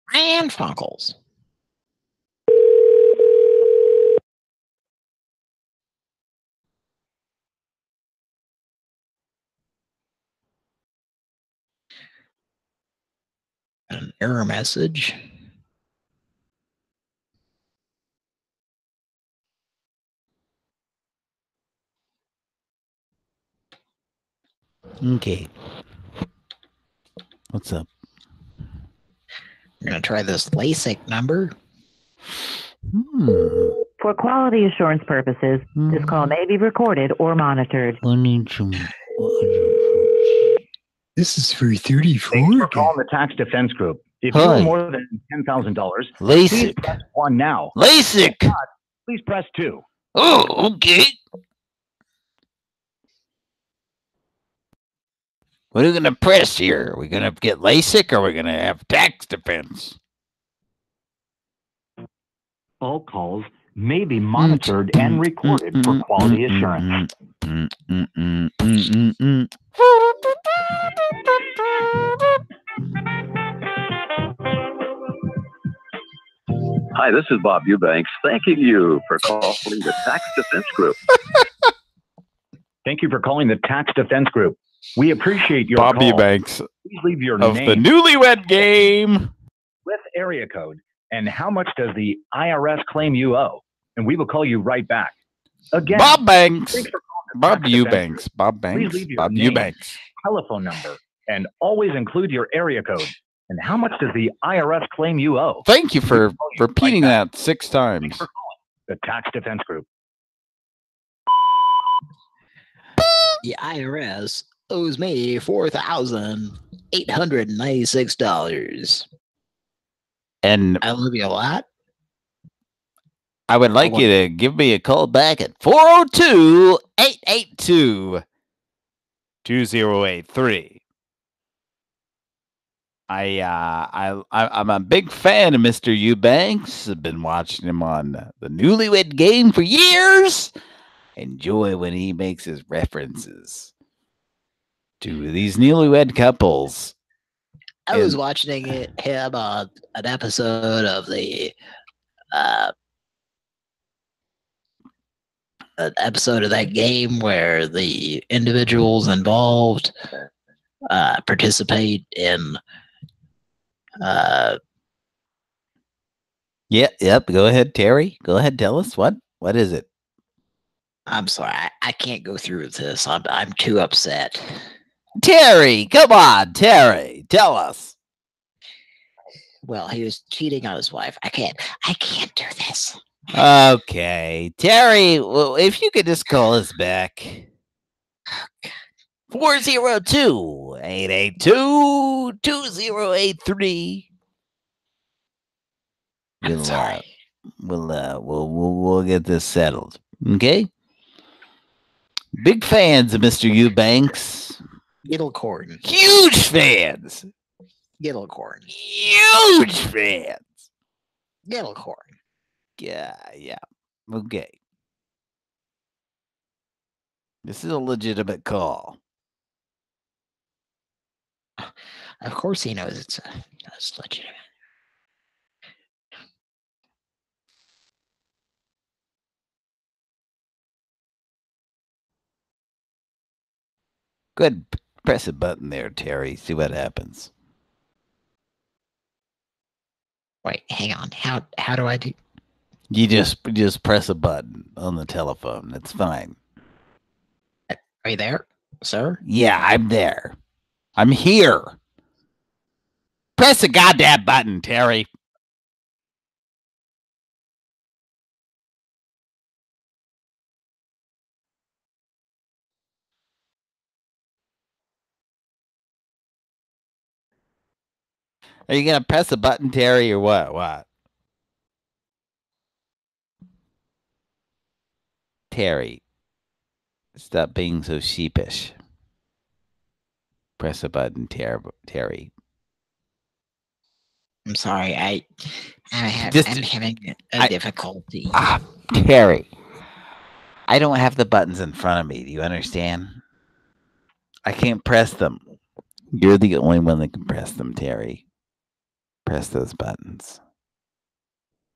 Pran Funkels. An error message. Okay. What's up? We're going to try this LASIK number. For quality assurance purposes, this call may be recorded or monitored. This is for 34. Thanks for calling the Tax Defense Group. If you Hi. owe more than $10,000, LASIK. please press 1 now. LASIK. If not, please press 2. Oh, okay. What are we going to press here? Are we going to get LASIK or are we going to have tax defense? All calls may be monitored and recorded for quality assurance. Hi, this is Bob Eubanks thanking you for calling the Tax Defense Group. Thank you for calling the Tax Defense Group. We appreciate your Bob call. Eubanks Please leave your of name the Newlywed Game with area code and how much does the IRS claim you owe, and we will call you right back. Again, Bob Banks. thanks for calling the Bob Tax Defense Eubanks. Group. Bob Please Banks. leave your Bob name, Eubanks. telephone number, and always include your area code. And how much does the IRS claim you owe? Thank you for We will call you repeating right back. that 6 times. Thanks for calling the Tax Defense Group. The IRS owes me $4,896. And I love you a lot. I would like you to give me a call back at 402-882-2083. I'm a big fan of Mr. Eubanks. I've been watching him on the Newlywed Game for years. Enjoy when he makes his references to these newlywed couples. I was watching him on an episode of an episode of that game where the individuals involved participate in. Yep. Go ahead, Terry. Go ahead, tell us what is it? I'm sorry, I can't go through with this. I'm too upset. Terry, come on, Terry, tell us. Well, he was cheating on his wife. I can't do this. Okay, Terry. Well, if you could just call us back. 402-882-2083. I'm sorry. We'll get this settled. Okay. Big fans of Mr. Eubanks. Gittlecorn. Huge fans. Gittlecorn. Huge fans. Gittlecorn. Yeah. Okay. This is a legitimate call. Of course he knows it's legitimate. Go ahead, press a button there, Terry. See what happens. Wait, hang on. How do I do? You just press a button on the telephone. That's fine. Are you there, sir? Yeah, I'm there. I'm here. Press the goddamn button, Terry. Are you gonna press a button, Terry, or what? What? Terry, stop being so sheepish. Press a button, Terry. I'm sorry. I'm having a difficulty. Terry, I don't have the buttons in front of me. Do you understand? I can't press them. You're the only one that can press them, Terry. Press those buttons.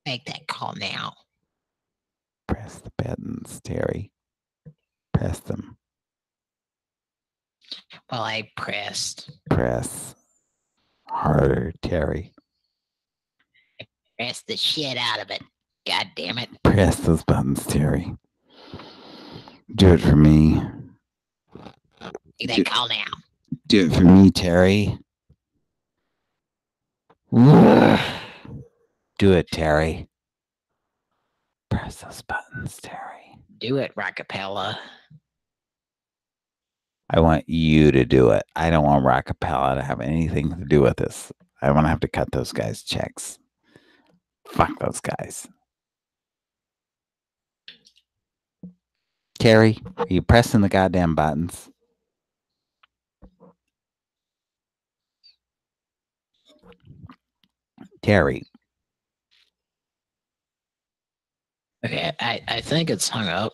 Make that call now. Press the buttons, Terry. Press them. Well, I pressed. Press harder, Terry. Press the shit out of it. God damn it. Press those buttons, Terry. Do it for me. Make that call now. Do it for me, Terry. Do it, Terry. Press those buttons, Terry. Do it, Rockapella. I want you to do it. I don't want Rockapella to have anything to do with this. I want to have to cut those guys' checks. Fuck those guys. Terry, are you pressing the goddamn buttons? Terry. Okay, I think it's hung up.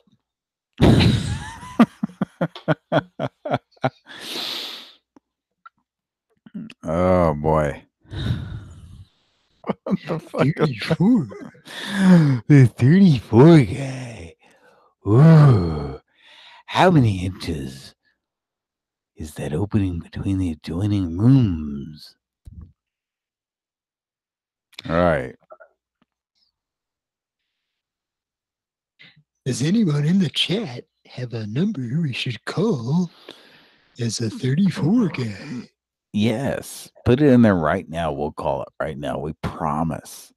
Oh boy. What the fuck? 34. The 34 guy. Ooh. How many inches is that opening between the adjoining rooms? All right. Does anyone in the chat have a number we should call as a 34 guy? Yes. Put it in there right now. We'll call it right now. We promise.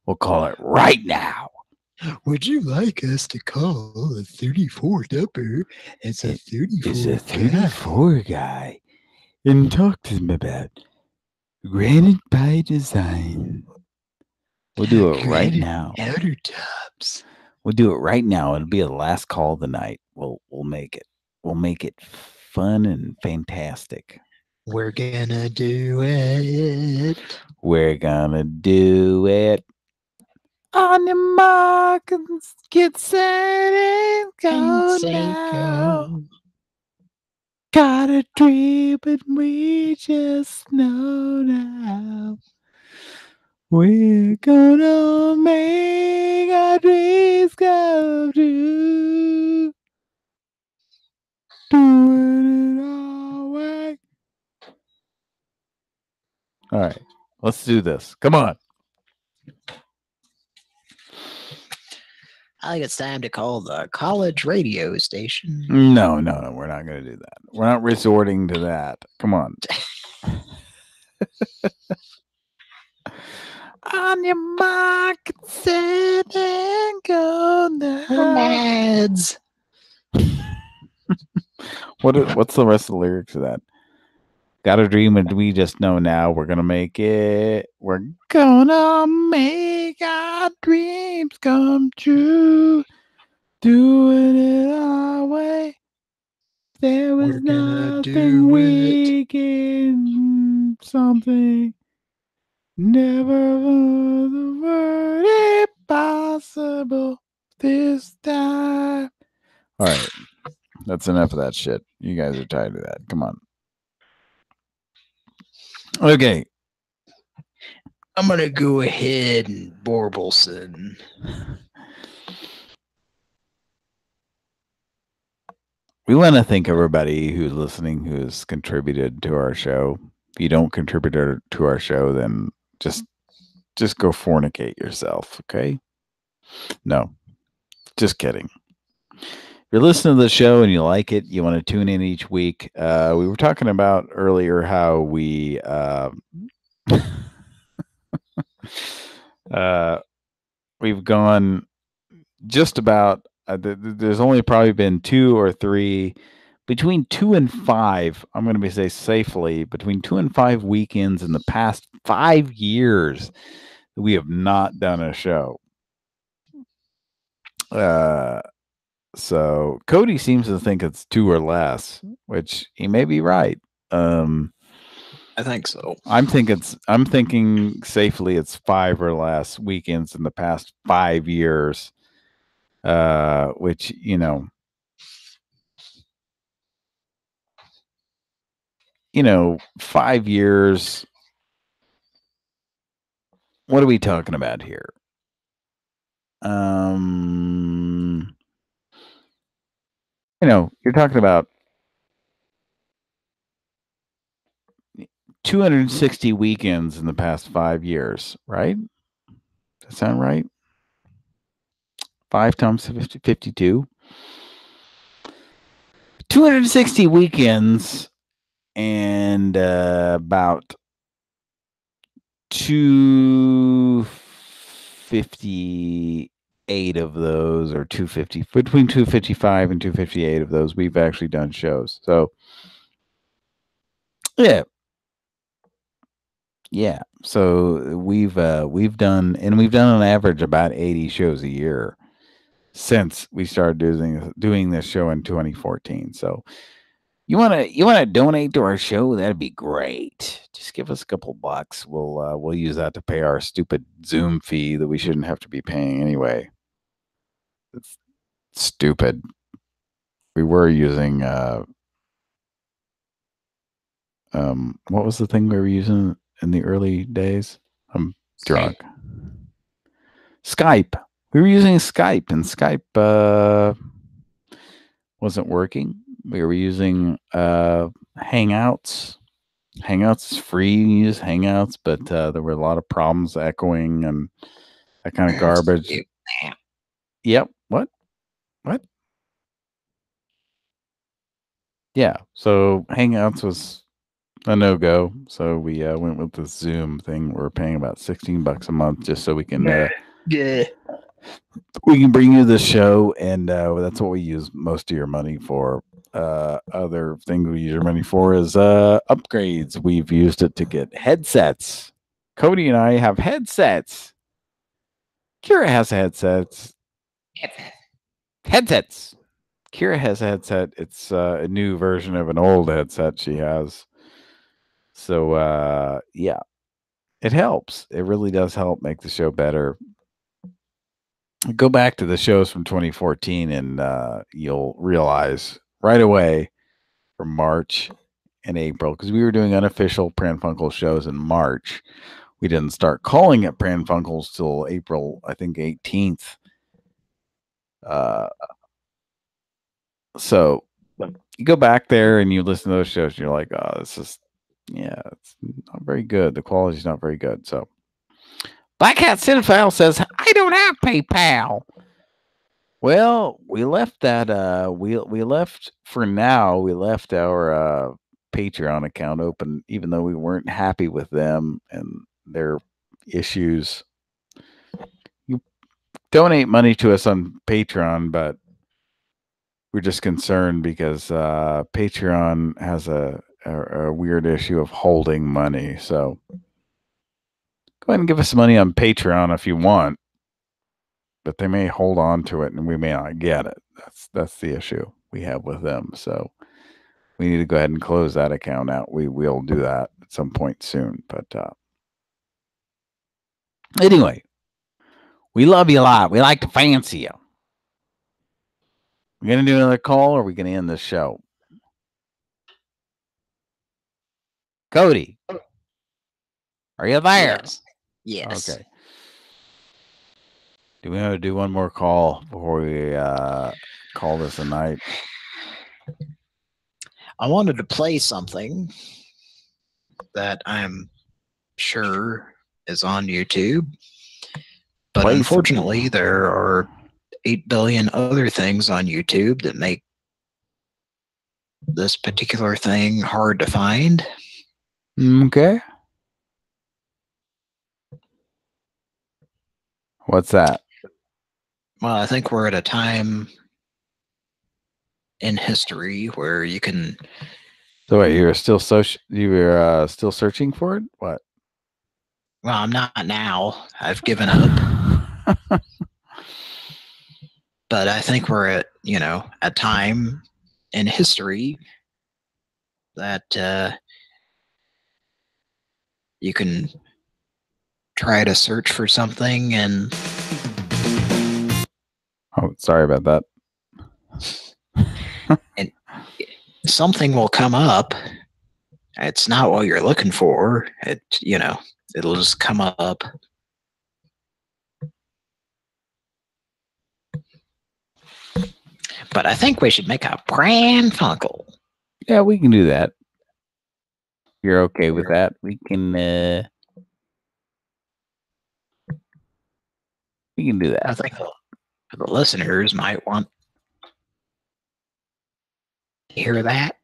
We'll call it right now. Would you like us to call a 34 number as a 34 It's a 34 guy. And talk to him about granite by design. We'll do it right now. Countertops. We'll do it right now. It'll be the last call of the night. We'll make it. We'll make it fun and fantastic. We're gonna do it. We're gonna do it. On your mark and get set and go now. Got a dream, but we just know now. We're gonna make our dreams come true. Doing it our way. All right, let's do this. Come on. I think it's time to call the college radio station. No, we're not going to do that. We're not resorting to that. Come on. On your mark, set and go now. Lads. What's the rest of the lyrics of that? Got a dream and we just know now we're gonna make it. We're gonna make our dreams come true. Doing it our way. There was nothing we can something. Never was the word impossible this time. All right. That's enough of that shit. You guys are tired of that. Come on. Okay. I'm going to go ahead and Borbelson. We want to thank everybody who's listening, who's contributed to our show. If you don't contribute to our show, then just go fornicate yourself, okay? No. Just kidding. If you're listening to the show and you like it, you want to tune in each week. We were talking about earlier how we we've gone just about there's only probably been 2 or 3 between 2 and 5. I'm going to say safely between 2 and 5 weekends in the past 5 years that we have not done a show. So Cody seems to think it's 2 or less, which he may be right. I think so. I'm thinking safely it's 5 or less weekends in the past 5 years. Which, 5 years. What are we talking about here? You're talking about 260 weekends in the past 5 years, right? Does that sound right? 5 times 52. 260 weekends and about 258 of those, or 250, between 255 and 258 of those, we've actually done shows. So, yeah. Yeah. So we've done on average about 80 shows a year since we started doing this show in 2014. So you wanna donate to our show? That'd be great. Just give us a couple bucks. We'll use that to pay our stupid Zoom fee that we shouldn't have to be paying anyway. It's stupid. We were using what was the thing we were using in the early days? I'm drunk. Skype. We were using Skype, and Skype wasn't working. We were using Hangouts. Hangouts is free. You use Hangouts, but there were a lot of problems echoing and that kind of garbage. Yep. What? Yeah. So Hangouts was a no-go. So we went with the Zoom thing. We're paying about $16 a month just so we can we can bring you the show, and that's what we use most of your money for. Other thing we use your money for is upgrades. We've used it to get headsets. Cody and I have headsets. Kira has headsets. Headsets. Kira has a headset. It's a new version of an old headset she has. So yeah, it helps. It really does help make the show better. Go back to the shows from 2014 and you'll realize right away from March and April, because we were doing unofficial Pran Funkels shows in March. We didn't start calling it Pran Funkels till April, I think 18th. So you go back there and you listen to those shows and you're like, oh, it's not very good. The quality's not very good. So Black Hat Cinephile says, I don't have PayPal. Well, we left that we left for now. We left our Patreon account open, even though we weren't happy with them and their issues. You donate money to us on Patreon, but we're just concerned because Patreon has a weird issue of holding money. So go ahead and give us money on Patreon if you want, but they may hold on to it and we may not get it. That's the issue we have with them. So we need to go ahead and close that account out. We will do that at some point soon. But anyway, we love you a lot. We like to fancy you. We're going to do another call, or are we going to end this show? Cody, are you there? Yes. Okay. Do we want to do one more call before we call this a night? I wanted to play something that I'm sure is on YouTube, but unfortunately there are 8 billion other things on YouTube that make this particular thing hard to find. Okay. What's that? Well, I think we're at a time in history where you can. So wait, you were still still searching for it? What? Well, I'm not now. I've given up. But I think we're at a time in history that you can try to search for something and. Oh, sorry about that. And something will come up. It's not what you're looking for. It'll just come up. But I think we should make a Pran Funkel. Yeah, we can do that. You're okay with that? We can do that. I think the listeners might want hear that?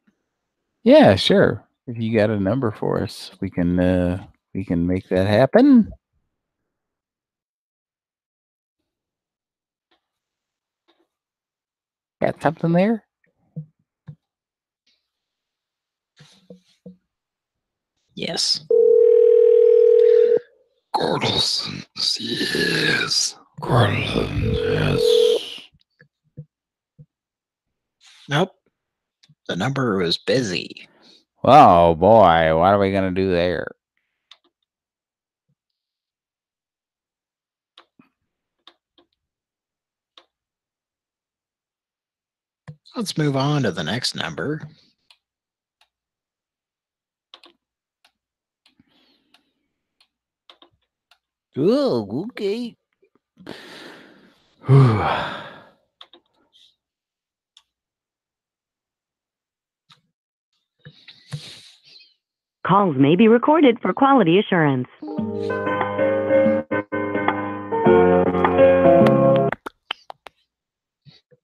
Yeah, sure. If you got a number for us, we can make that happen. Got something there? Yes. Gordelson's, yes. Gordelson's, yes. Nope. The number was busy. Oh boy, what are we gonna do there? Let's move on to the next number. Oh, okay. Calls may be recorded for quality assurance.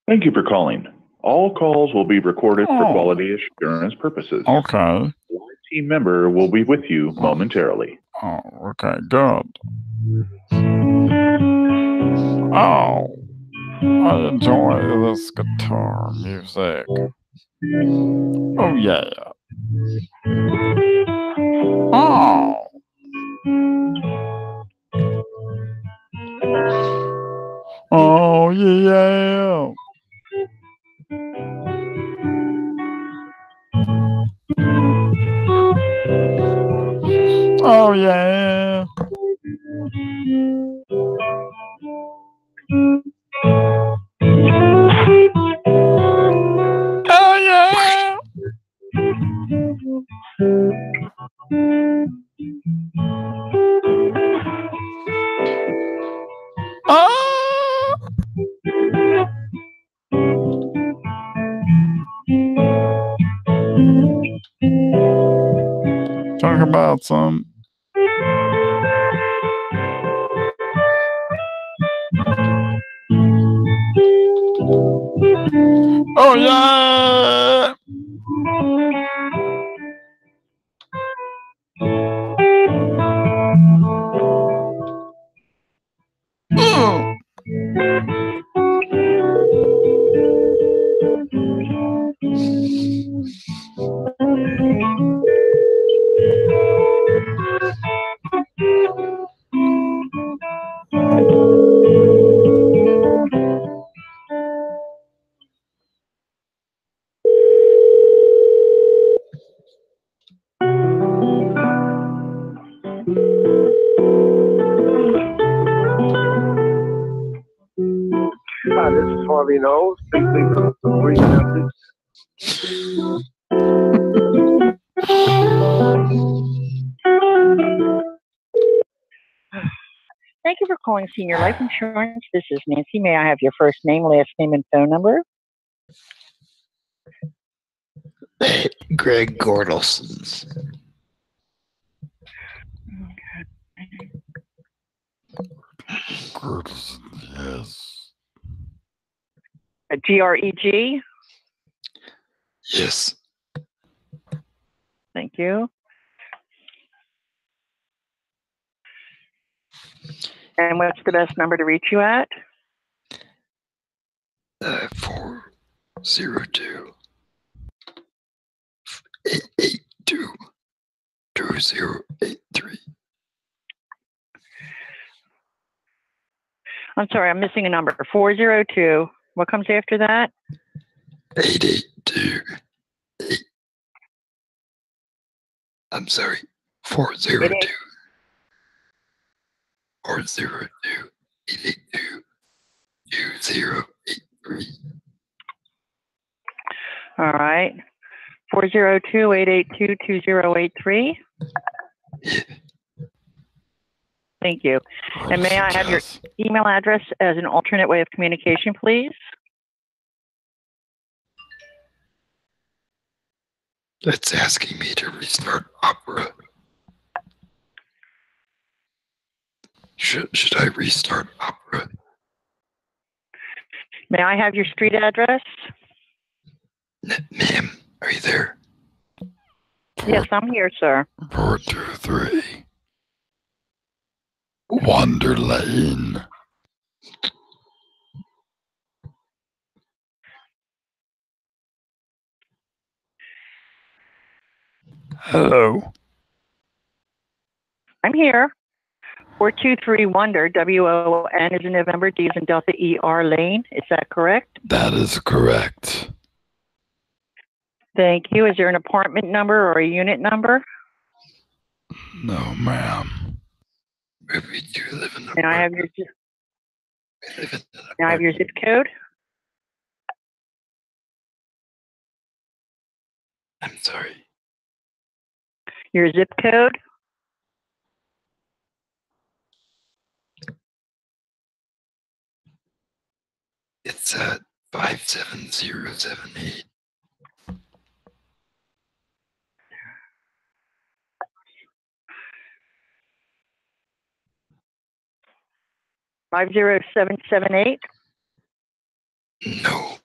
Thank you for calling. All calls will be recorded for quality assurance purposes. Okay. One team member will be with you momentarily. Oh, okay, good. Oh, I enjoy this guitar music. Oh, yeah. Oh. Oh, yeah. Oh, yeah. Oh, yeah. Oh. Talk about some. Oh, yeah. Hi, this is Harvey Knowles. Please leave a brief message. Thank you for calling Senior Life Insurance. This is Nancy. May I have your first name, last name, and phone number? Greg Gordelson's. Yes. A GREG? Yes. Thank you. And what's the best number to reach you at? 402 882 2083. I'm sorry, I'm missing a number. 402. What comes after that? 882. I'm sorry. 402. 402 882 2083. All right. 402-882-2083. Thank you. And may I have your email address as an alternate way of communication, please? That's asking me to restart Opera. Should I restart Opera? May I have your street address? Ma'am, Yes, I'm here, sir. 423. Wonder Lane. Hello. I'm here. 423 Wonder, WON is in November, D is in Delta ER Lane. Is that correct? That is correct. Thank you. Is there an apartment number or a unit number? No, ma'am. We do live in Can I have your Can I have your zip code? I'm sorry. Your zip code? It's 57078. Five 50778? No.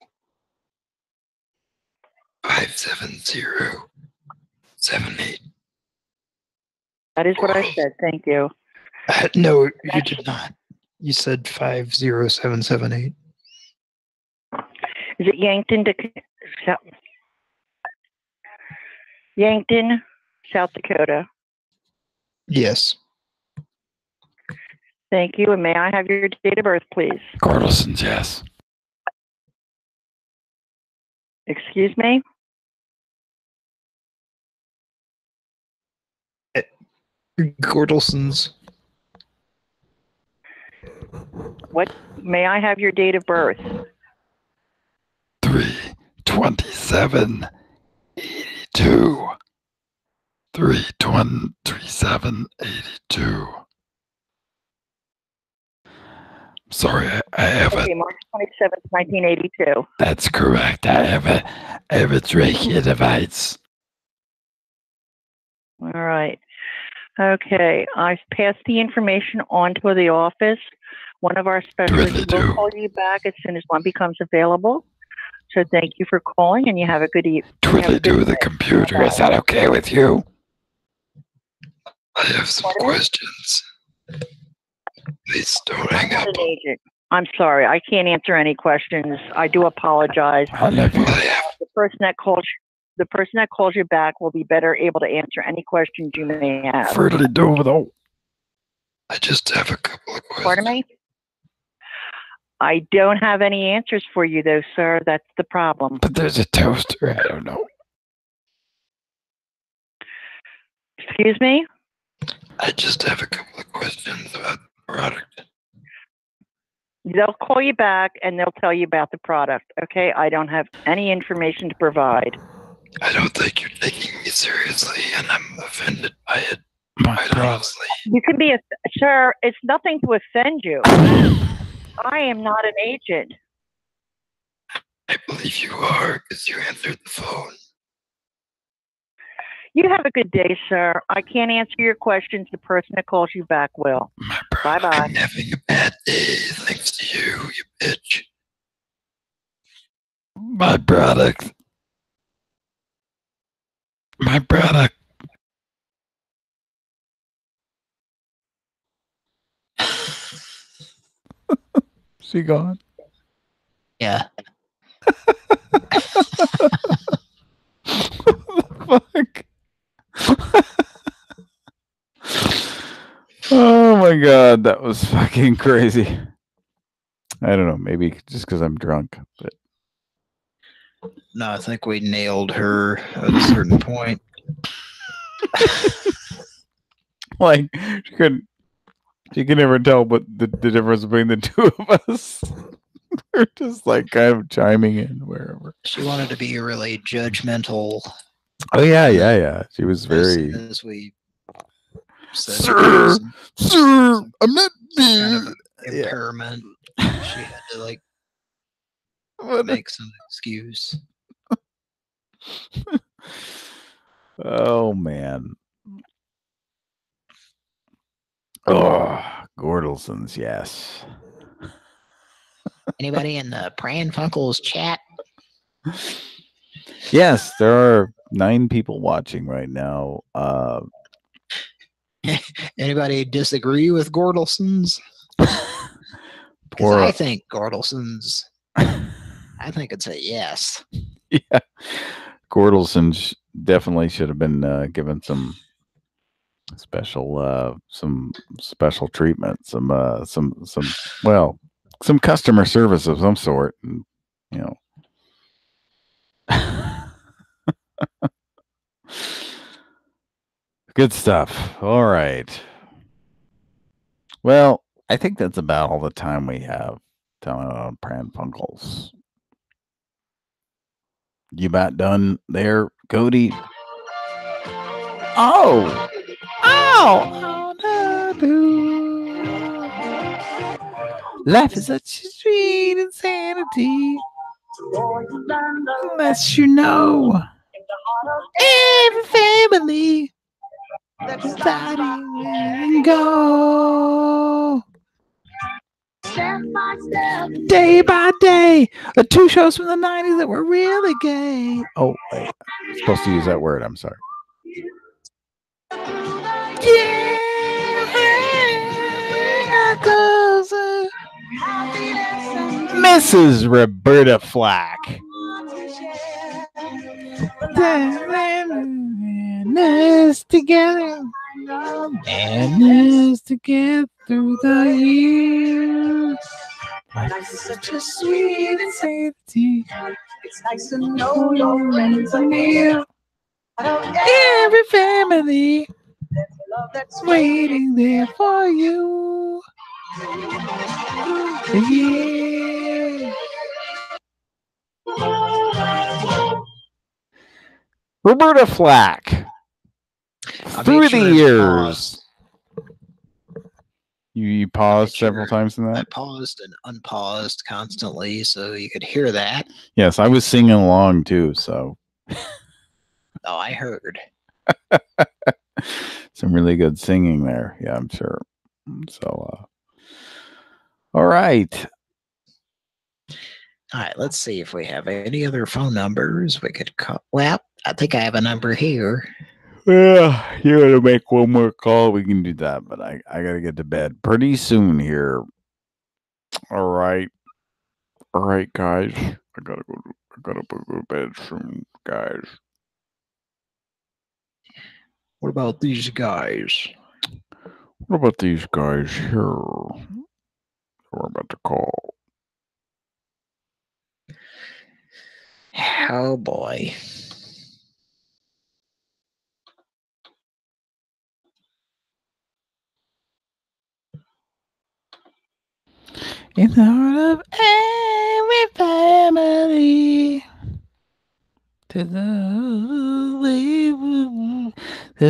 57078. That is what I said. Thank you. No, you did not. You said 50778. Is it Yankton, South Dakota? Yes. Thank you. And may I have your date of birth, please? Gordelson's, yes. Excuse me? Gordelson's. What? May I have your date of birth? 32782. 32782. Sorry, I have Okay, March 27th, 1982. That's correct. I have a trachea device. All right. Okay, I've passed the information on to the office. One of our specialists will call you back as soon as one becomes available. So thank you for calling, and you have a good evening. Do the computer. Is that okay with you? I have some questions. Please don't hang up. I'm sorry, I can't answer any questions. I do apologize. The person that calls you back will be better able to answer any questions you may have. Certainly do, though. I just have a couple of questions. Pardon me? I don't have any answers for you, though, sir. That's the problem. But there's a toaster. I don't know. Excuse me? I just have a couple of questions about the product. They'll call you back and they'll tell you about the product. Okay? I don't have any information to provide. I don't think you're taking me seriously, and I'm offended by it. Quite honestly. You can be sir, it's nothing to offend you. I am not an agent. I believe you are, because you answered the phone. You have a good day, sir. I can't answer your questions. The person that calls you back will. Bye-bye. I'm having a bad day, thanks to you, you bitch. My product. My product. She gone? Yeah. Fuck. Oh my god, that was fucking crazy. I don't know, maybe just because I'm drunk, but No, I think we nailed her at a certain point. like she could never tell what the difference between the two of us. We're just like kind of chiming in wherever. She wanted to be really judgmental. Oh yeah. She was very. As we said, Sir, I'm not kind of impairment. She had to like make some excuse. Oh man. Oh, Gordelson's, yes. Anybody in the Pran Funkels chat? Yes, there are 9 people watching right now. Anybody disagree with Gordelson's? Because I think Gordelson's. I think it's a yes. Yeah, Gordelson definitely should have been given some special treatment, some customer service of some sort, and, you know. Good stuff. All right. Well, I think that's about all the time we have on Pran Funkels. You about done there, Cody? Oh, life is such a sweet insanity. Unless you know every family that's starting and go. Step by step, day by day, 2 shows from the 90s that were really gay. Oh, wait, I'm supposed to use that word. I'm sorry. Yeah, Mrs. Roberta Flack. Madness together, madness to get through the years. Life is such a sweet insanity. It's nice to know your friends are near. Every family that's waiting there for you. Yeah. Roberta Flack. Through the years. You paused several times in that? I paused and unpaused constantly so you could hear that. Yes, I was singing along too, so. Oh, I heard. Some really good singing there. Yeah, I'm sure. So, all right. All right, let's see if we have any other phone numbers we could call. Well, I think I have a number here. Yeah, you gotta make one more call. We can do that, but I gotta get to bed pretty soon here. All right, guys. I gotta go to bed soon, guys. What about these guys? What about these guys here? We're about to call. Oh boy. In the heart of every family, there's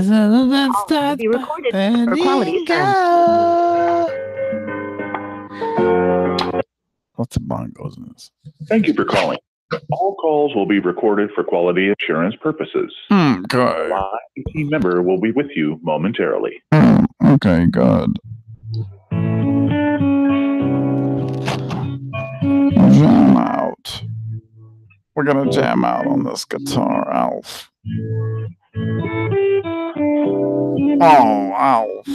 a love that starts be recorded by for quality Lots of bongos in this. Thank you for calling. All calls will be recorded for quality assurance purposes. Okay. A team member will be with you momentarily. Okay, good. Jam out. We're gonna jam out on this guitar, Alf. Oh, Alf.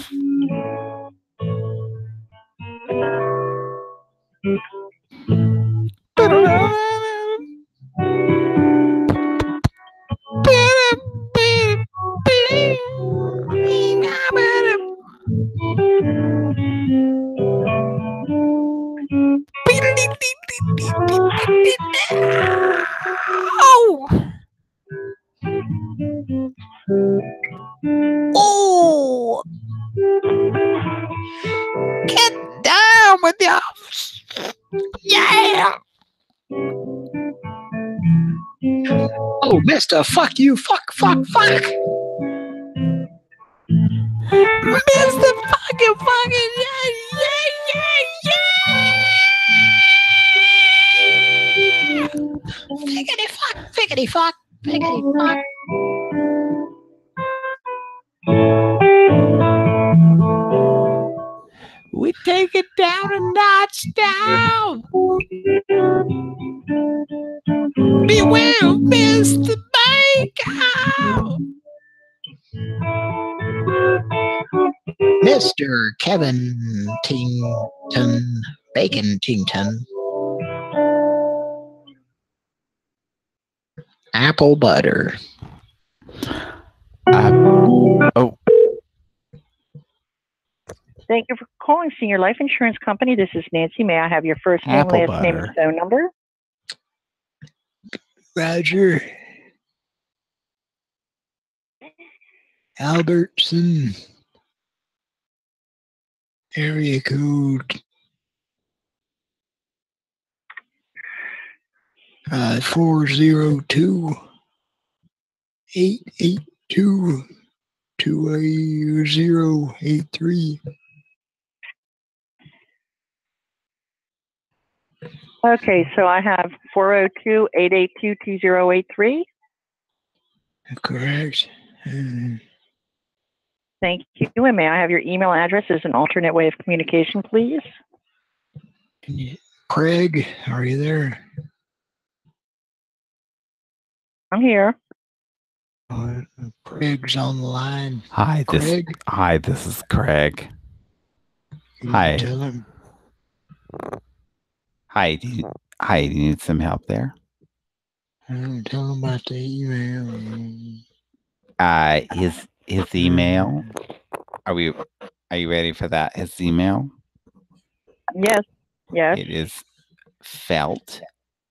Oh! Get down with your... Yeah! Oh, mister, fuck you, fuck. Mr. fucking, yeah! Figgity fuck. We take it down a notch down. Beware of Mr. Rico! Mr. Kevin Tington, Bacon Tington. Apple butter. Oh. Thank you for calling Senior Life Insurance Company. This is Nancy. May I have your first name, Apple last name, and butter. phone number? Roger. Albertson. Area code 402-882-2083. Okay, so I have 402-882-2083. Correct. Thank you. And may I have your email address as an alternate way of communication, please? Craig, are you there? I'm here. Craig's on the line. Hi, this is Craig. Hi. Tell him. Hi, do you need some help there? Tell him about the email. His email. Are you ready for that? His email? Yes. Yes. It is felt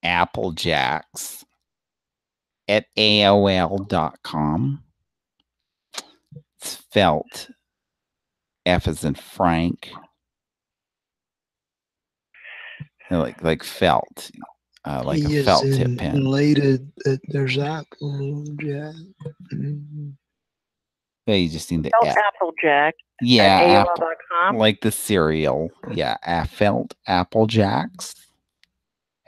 applejacks at AOL.com. It's felt, F as in Frank. Like felt. Like He a felt is tip pen. elated that there's Applejack. Yeah, you just need the Felt Applejack yeah, at AOL.com. like the cereal. Yeah, felt applejacks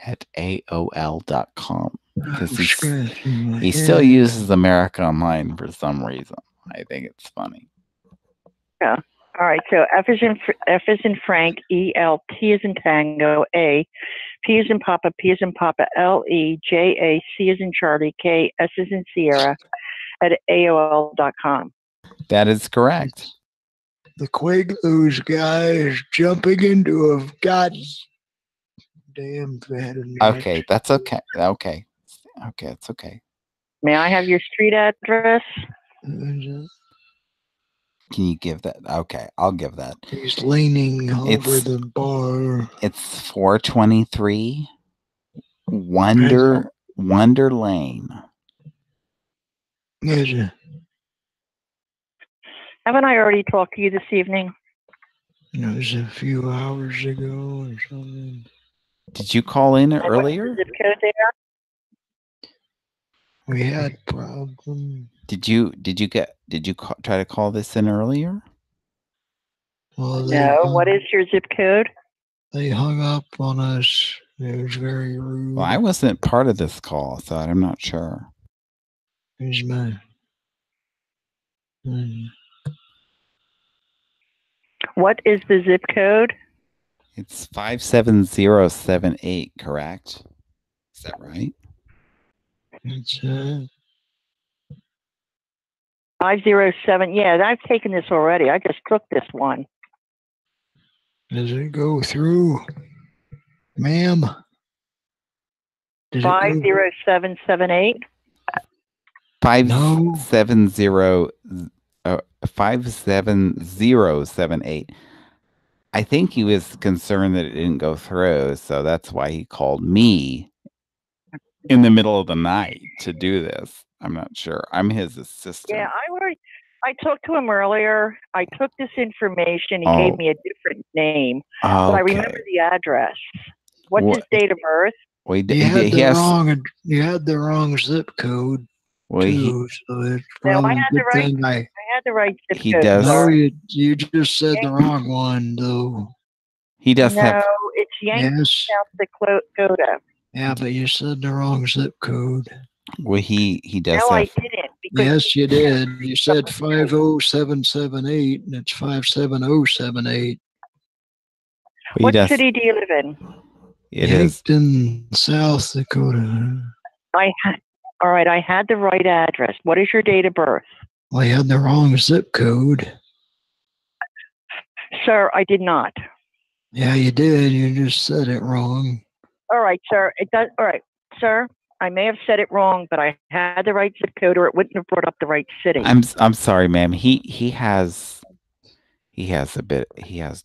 at AOL.com. Because he still uses America Online for some reason. I think it's funny. Yeah. All right. So F is in Frank, EL, T is in Tango, A, P is in Papa, P is in Papa, LE, JA, C is in Charlie, K, S is in Sierra at AOL.com. That is correct. The Quaglos guy is jumping into a goddamn fat. Okay, that's okay. Okay, it's okay. May I have your street address? Can you give that? Okay, I'll give that. He's leaning over the bar. It's 423 Wonder Lane. Yes. Haven't I already talked to you this evening? It was a few hours ago or something. Did you call in earlier? What's the zip code there? We had problems. Did you try to call this in earlier? Well, No. What is your zip code? They hung up on us. It was very rude. Well, I wasn't part of this call, so I'm not sure. Here's my. What is the zip code? It's 57078, correct? Is that right? It's 507. Yeah, I've taken this already. I just took this one. Does it go through, ma'am? 50778. 57078. I think he was concerned that it didn't go through, so that's why he called me in the middle of the night to do this. I'm not sure. I'm his assistant. Yeah, I talked to him earlier. I took this information. He gave me a different name, but I remember the address. What's his date of birth? Well, You had the wrong zip code. Well, too, so it's No, probably I had a good thing I had the right zip He code. does. No, you just said the wrong one, though. He does No, have. it's Yankton, Yes. South Dakota. Yeah, but you said the wrong zip code. Well, he does No, have. I didn't. Because Yes, you did. You said 50778, and it's 57078. What city do you live in? It is. Yankton, South Dakota. I All right, I had the right address. What is your date of birth? Well, you had the wrong zip code. Sir, I did not. Yeah, you did. You just said it wrong. All right, sir. It does. All right, sir. I may have said it wrong, but I had the right zip code, or it wouldn't have brought up the right city. I'm sorry, ma'am. He has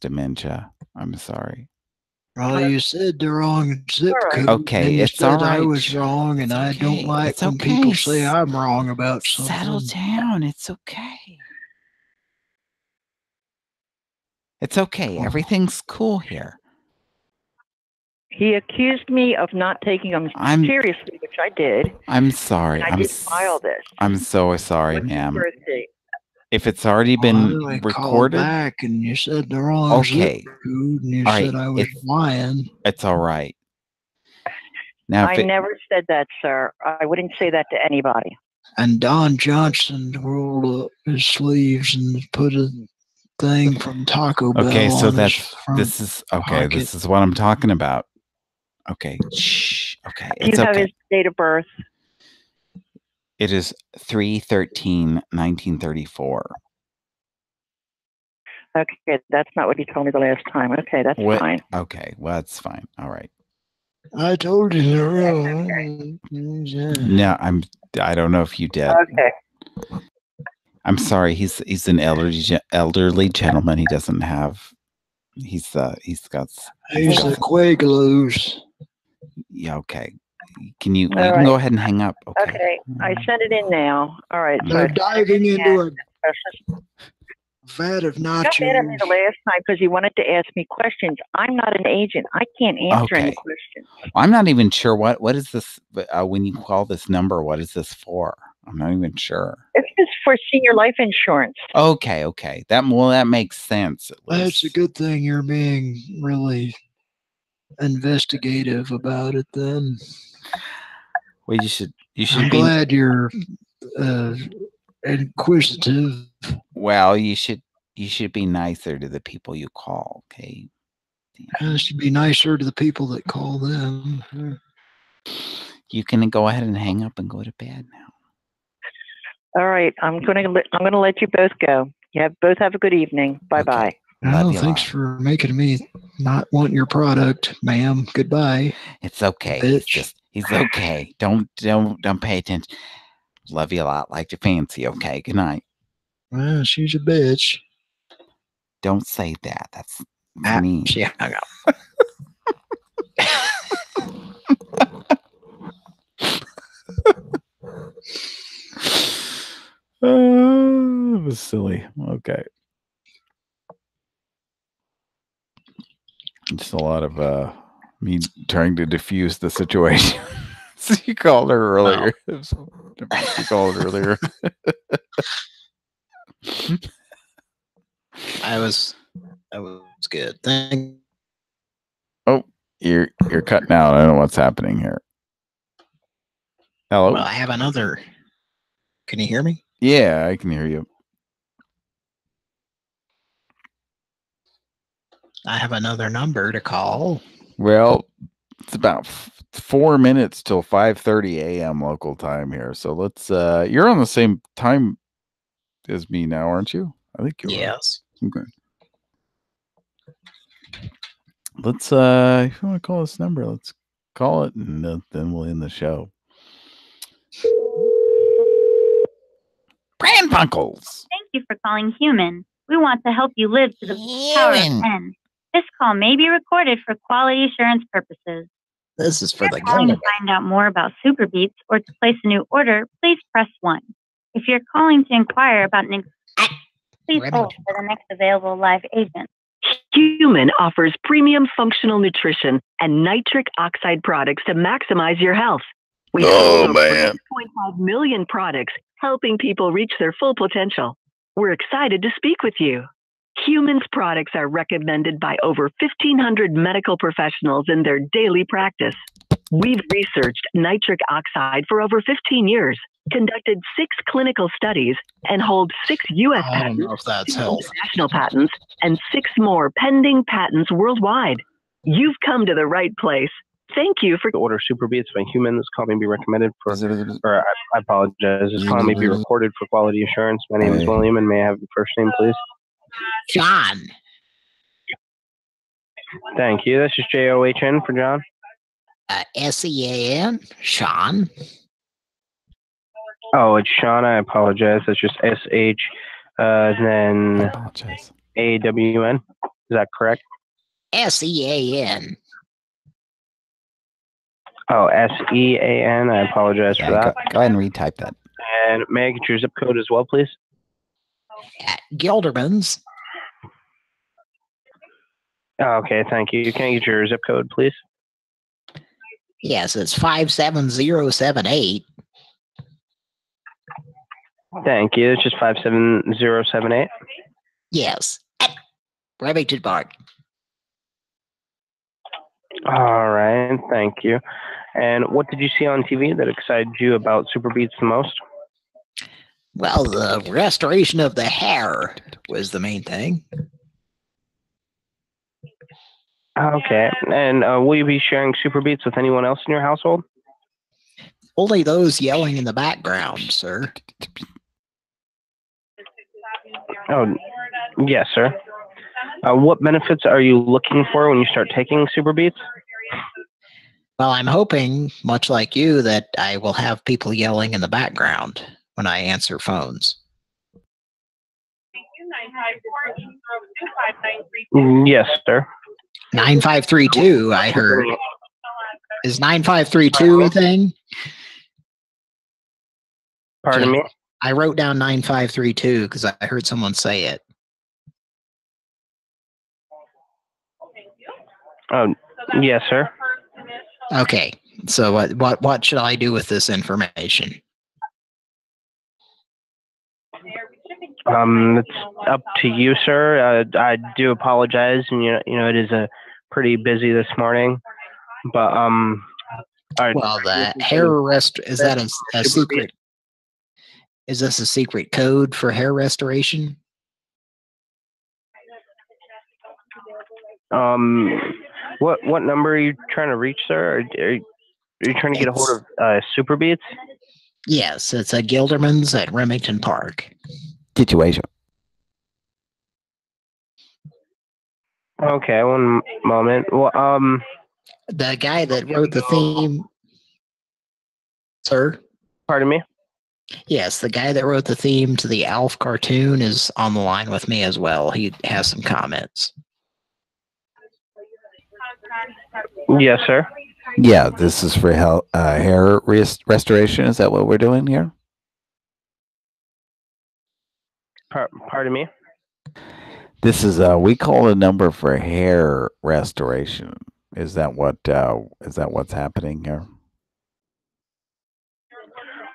dementia. I'm sorry. Well, you said the wrong zip code. Okay, and you it's said all right. I was wrong, and I don't like when people say I'm wrong about something. Settle down. It's okay. It's okay. Everything's cool here. He accused me of not taking him seriously, which I did. I'm sorry. And I did file this. I'm so sorry, What's your ma'am. birthday? If it's already been I called recorded, back, and you said the wrong okay. zip code, and you All said right, I was lying. It's all right. Now, I never said that, sir. I wouldn't say that to anybody. And Don Johnson rolled up his sleeves and put a thing from Taco Bell okay, so on this his is pocket. This is what I'm talking about. Okay, shh. Okay, Do you have his date of birth? It is 3/13/1934. Okay, that's not what he told me the last time. Okay, that's fine. Okay, well, that's fine. All right. I told you the wrong. No, I don't know if you did. Okay. I'm sorry. He's an elderly gentleman. He doesn't have. He's got. He's the Quagelos. Yeah. Okay. Can you? All You can right. go ahead and hang up. Okay. Okay, I sent it in now. All right. So They're diving into a vat of He got mad at me nachos. the last time because he wanted to ask me questions. I'm not an agent. I can't answer any Okay. questions. I'm not even sure what is this. When you call this number, what is this for? I'm not even sure. It's just for senior life insurance. Okay. Okay. That makes sense. That's a good thing you're being really investigative about it then. Well, you should I'm be glad you're inquisitive. Well, you should be nicer to the people you call, okay? You should be nicer to the people that call them. You can go ahead and hang up and go to bed now. All right, I'm gonna let you both go. Both have a good evening. Bye bye. Oh, thanks for making me not want your product, ma'am. Goodbye. It's okay. Bitch. He's okay. Don't pay attention. Love you a lot. Like you fancy, okay? Good night. Well, she's a bitch. Don't say that. That's mean. She hung up. It was silly. Okay. Just a lot of me trying to diffuse the situation. So you called her earlier. You called earlier. I was good. Thank. Oh, you're cutting out. I don't know what's happening here. Hello? Well, I have another. Can you hear me? Yeah, I can hear you. I have another number to call. Well, it's about 4 minutes till 5:30 a.m. local time here. So let's you're on the same time as me now, aren't you? I think you are. Yes. Okay. Let's if you want to call this number, let's call it and then we'll end the show. Pran Funkels. Thank you for calling Human. We want to help you live to the power of 10. This call may be recorded for quality assurance purposes. This is for If the you're calling to government. find out more about Super Beats or to place a new order, please press 1. If you're calling to inquire about please hold for the next available live agent. Human offers premium functional nutrition and nitric oxide products to maximize your health. We sold over 6.5 million products, helping people reach their full potential. We're excited to speak with you. Human's products are recommended by over 1,500 medical professionals in their daily practice. We've researched nitric oxide for over 15 years, conducted 6 clinical studies, and hold 6 U.S. I don't patents, know if that's 2 health. international patents, and 6 more pending patents worldwide. You've come to the right place. Thank you for order Super Beats by humans. This call may be recommended for, or I apologize. This call may be recorded for quality assurance. My name is William, and may I have your first name, please? John. Thank you. This is John for John. Sean. Sean. Oh, it's Sean. I apologize. That's just SH, then AWN. Is that correct? SEAN. Oh, SEAN. I apologize for that. Go ahead and retype that. And may I get your zip code as well, please? Gilderman's. Okay, thank you. Can I get your zip code, please? Yes, it's 57078. Thank you. It's just 57078. Yes. Remington Park. All right, thank you. And what did you see on TV that excited you about Super Beats the most? Well, the restoration of the hair was the main thing. Okay, and will you be sharing Super Beats with anyone else in your household? Only those yelling in the background, sir. Oh, yes, sir. What benefits are you looking for when you start taking Super Beats? Well, I'm hoping, much like you, that I will have people yelling in the background when I answer phones. Yes, sir. 9532, I heard. Is 9532 a thing? Pardon me? I wrote down 9532 because I heard someone say it. Oh, yes, sir. Okay, so what should I do with this information? It's up to you, sir. I do apologize, and it is pretty busy this morning, but well, the hair rest is that a secret? Is this a secret code for hair restoration? What number are you trying to reach, sir? Are you trying to get a hold of Super Beats? Yes, it's a Gilderman's at Remington Park. Situation. Okay, one moment. Well, the guy that wrote the theme, sir. Pardon me? Yes, the guy that wrote the theme to the Alf cartoon is on the line with me as well. He has some comments. Yes, sir. Yeah, this is for hair restoration. Is that what we're doing here? Pardon me? This is we call a number for hair restoration. Is that what's happening here?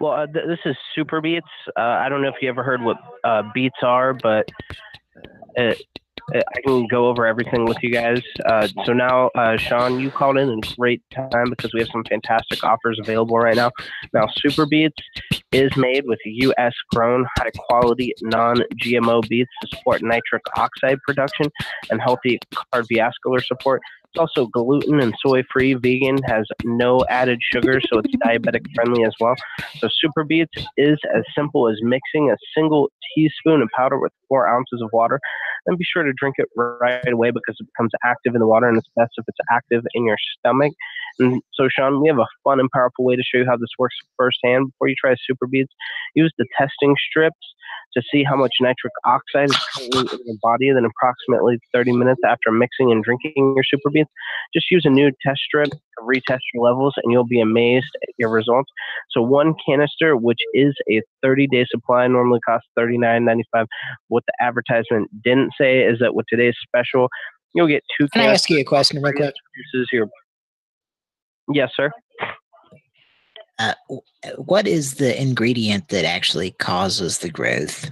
Well, this is Super Beats. I don't know if you ever heard what beats are, but I can go over everything with you guys. So now, Sean, you called in a great time because we have some fantastic offers available right now. Now, Super Beats is made with U.S. grown, high quality, non-GMO beets to support nitric oxide production and healthy cardiovascular support. It's also gluten and soy-free, vegan, has no added sugar, so it's diabetic friendly as well. So Super Beats is as simple as mixing a single teaspoon of powder with 4 ounces of water. And be sure to drink it right away because it becomes active in the water, and it's best if it's active in your stomach. And so, Sean, we have a fun and powerful way to show you how this works firsthand. Before you try Super Beats, use the testing strips to see how much nitric oxide is currently in your body. Then approximately 30 minutes after mixing and drinking your Super Beats, just use a new test strip to retest your levels, and you'll be amazed at your results. So one canister, which is a 30-day supply, normally costs $39.95. What the advertisement didn't say is that with today's special, you'll get 2 Can I ask you a question real quick? Yes, sir. What is the ingredient that actually causes the growth?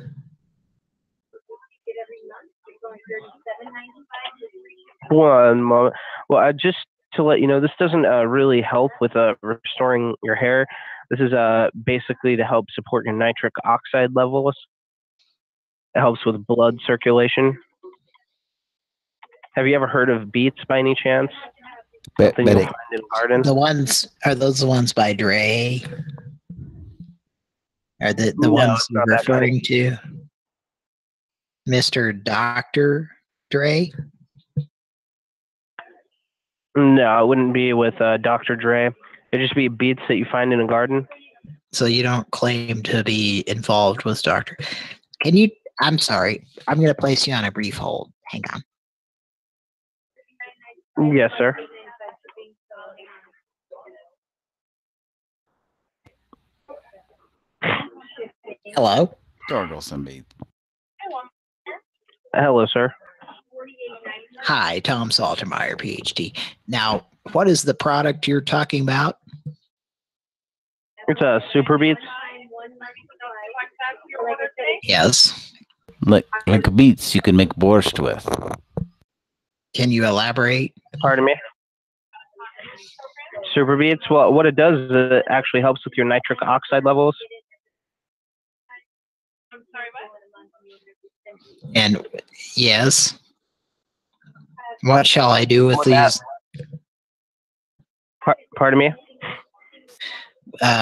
One moment. Well, just to let you know, this doesn't really help with restoring your hair. This is basically to help support your nitric oxide levels. It helps with blood circulation. Have you ever heard of beets by any chance? Something you'll find in the garden. Are those the ones by Dre? Are the No, ones it's you're not that funny. referring to Mr. Dr. Dre? No, it wouldn't be with Dr. Dre. It'd just be beats that you find in a garden. So you don't claim to be involved with Dr. I'm sorry. I'm going to place you on a brief hold. Hang on. Yes, sir. Hello? Torgelson beat. Hello, sir. Hi, Tom Saltermeyer, PhD. Now, what is the product you're talking about? It's Super Beats. Yes. Like beets you can make borscht with. Can you elaborate? Pardon me? Super Beats? Well, what it does is it actually helps with your nitric oxide levels. And yes. What shall I do with these? Pardon me?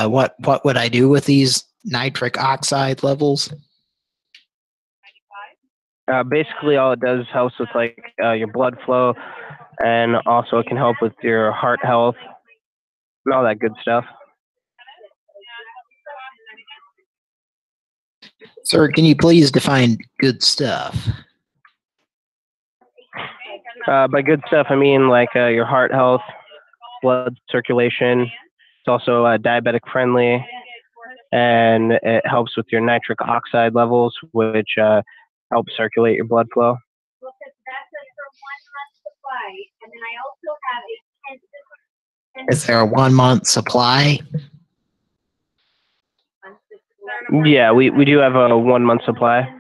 What would I do with these nitric oxide levels? Basically, all it does helps with like your blood flow, and also it can help with your heart health and all that good stuff. Sir, can you please define good stuff? By good stuff, I mean like your heart health, blood circulation. It's also diabetic friendly, and it helps with your nitric oxide levels, which help circulate your blood flow. Is there a 1 month supply? Yeah, we do have a 1 month supply.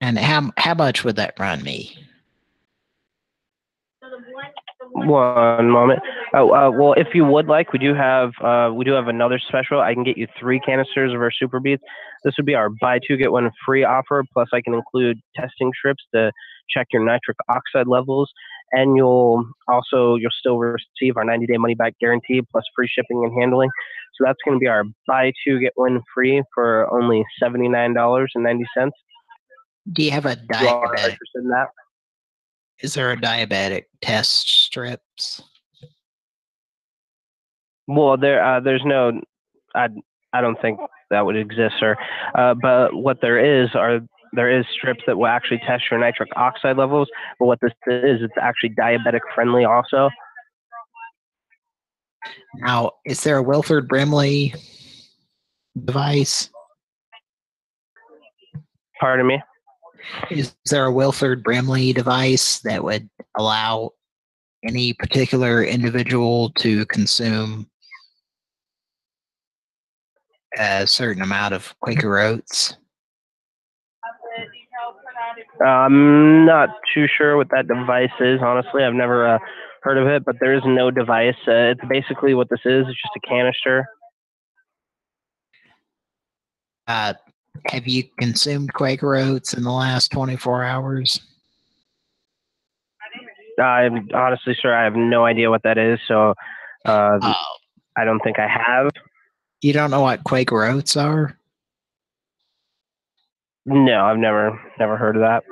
And how much would that run me? One moment. Well, if you would like, we do have another special. I can get you 3 canisters of our Super Beats. This would be our buy 2 get 1 free offer. Plus, I can include testing strips to check your nitric oxide levels, and you'll still receive our 90-day money back guarantee plus free shipping and handling. So that's going to be our buy 2 get 1 free for only $79.90. Do you have a You all are diabetic? interested in that? Is there a diabetic test strips? Well, there's no, I don't think that would exist, sir. But what there is strips that will actually test your nitric oxide levels. But what this is, it's actually diabetic friendly also. Now, is there a Wilford Brimley device? Pardon me? Is there a Wilford Brimley device that would allow any particular individual to consume a certain amount of Quaker Oats? I'm not too sure what that device is, honestly. I've never heard of it, but there is no device. It's basically what this is. It's just a canister. Have you consumed Quaker Oats in the last 24 hours? I'm honestly, sir, I have no idea what that is, so I don't think I have. You don't know what Quaker Oats are? No, I've never heard of that.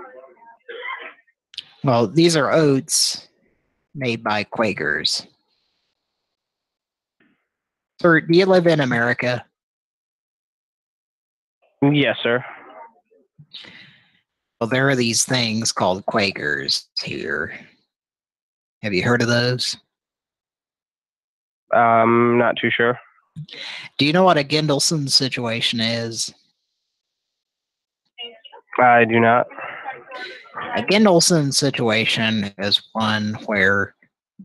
Well, these are oats made by Quakers. Sir, do you live in America? Yes, sir. Well, there are these things called Quakers here. Have you heard of those? Not too sure. Do you know what a Gendelson situation is? I do not. A Gendelson situation is one where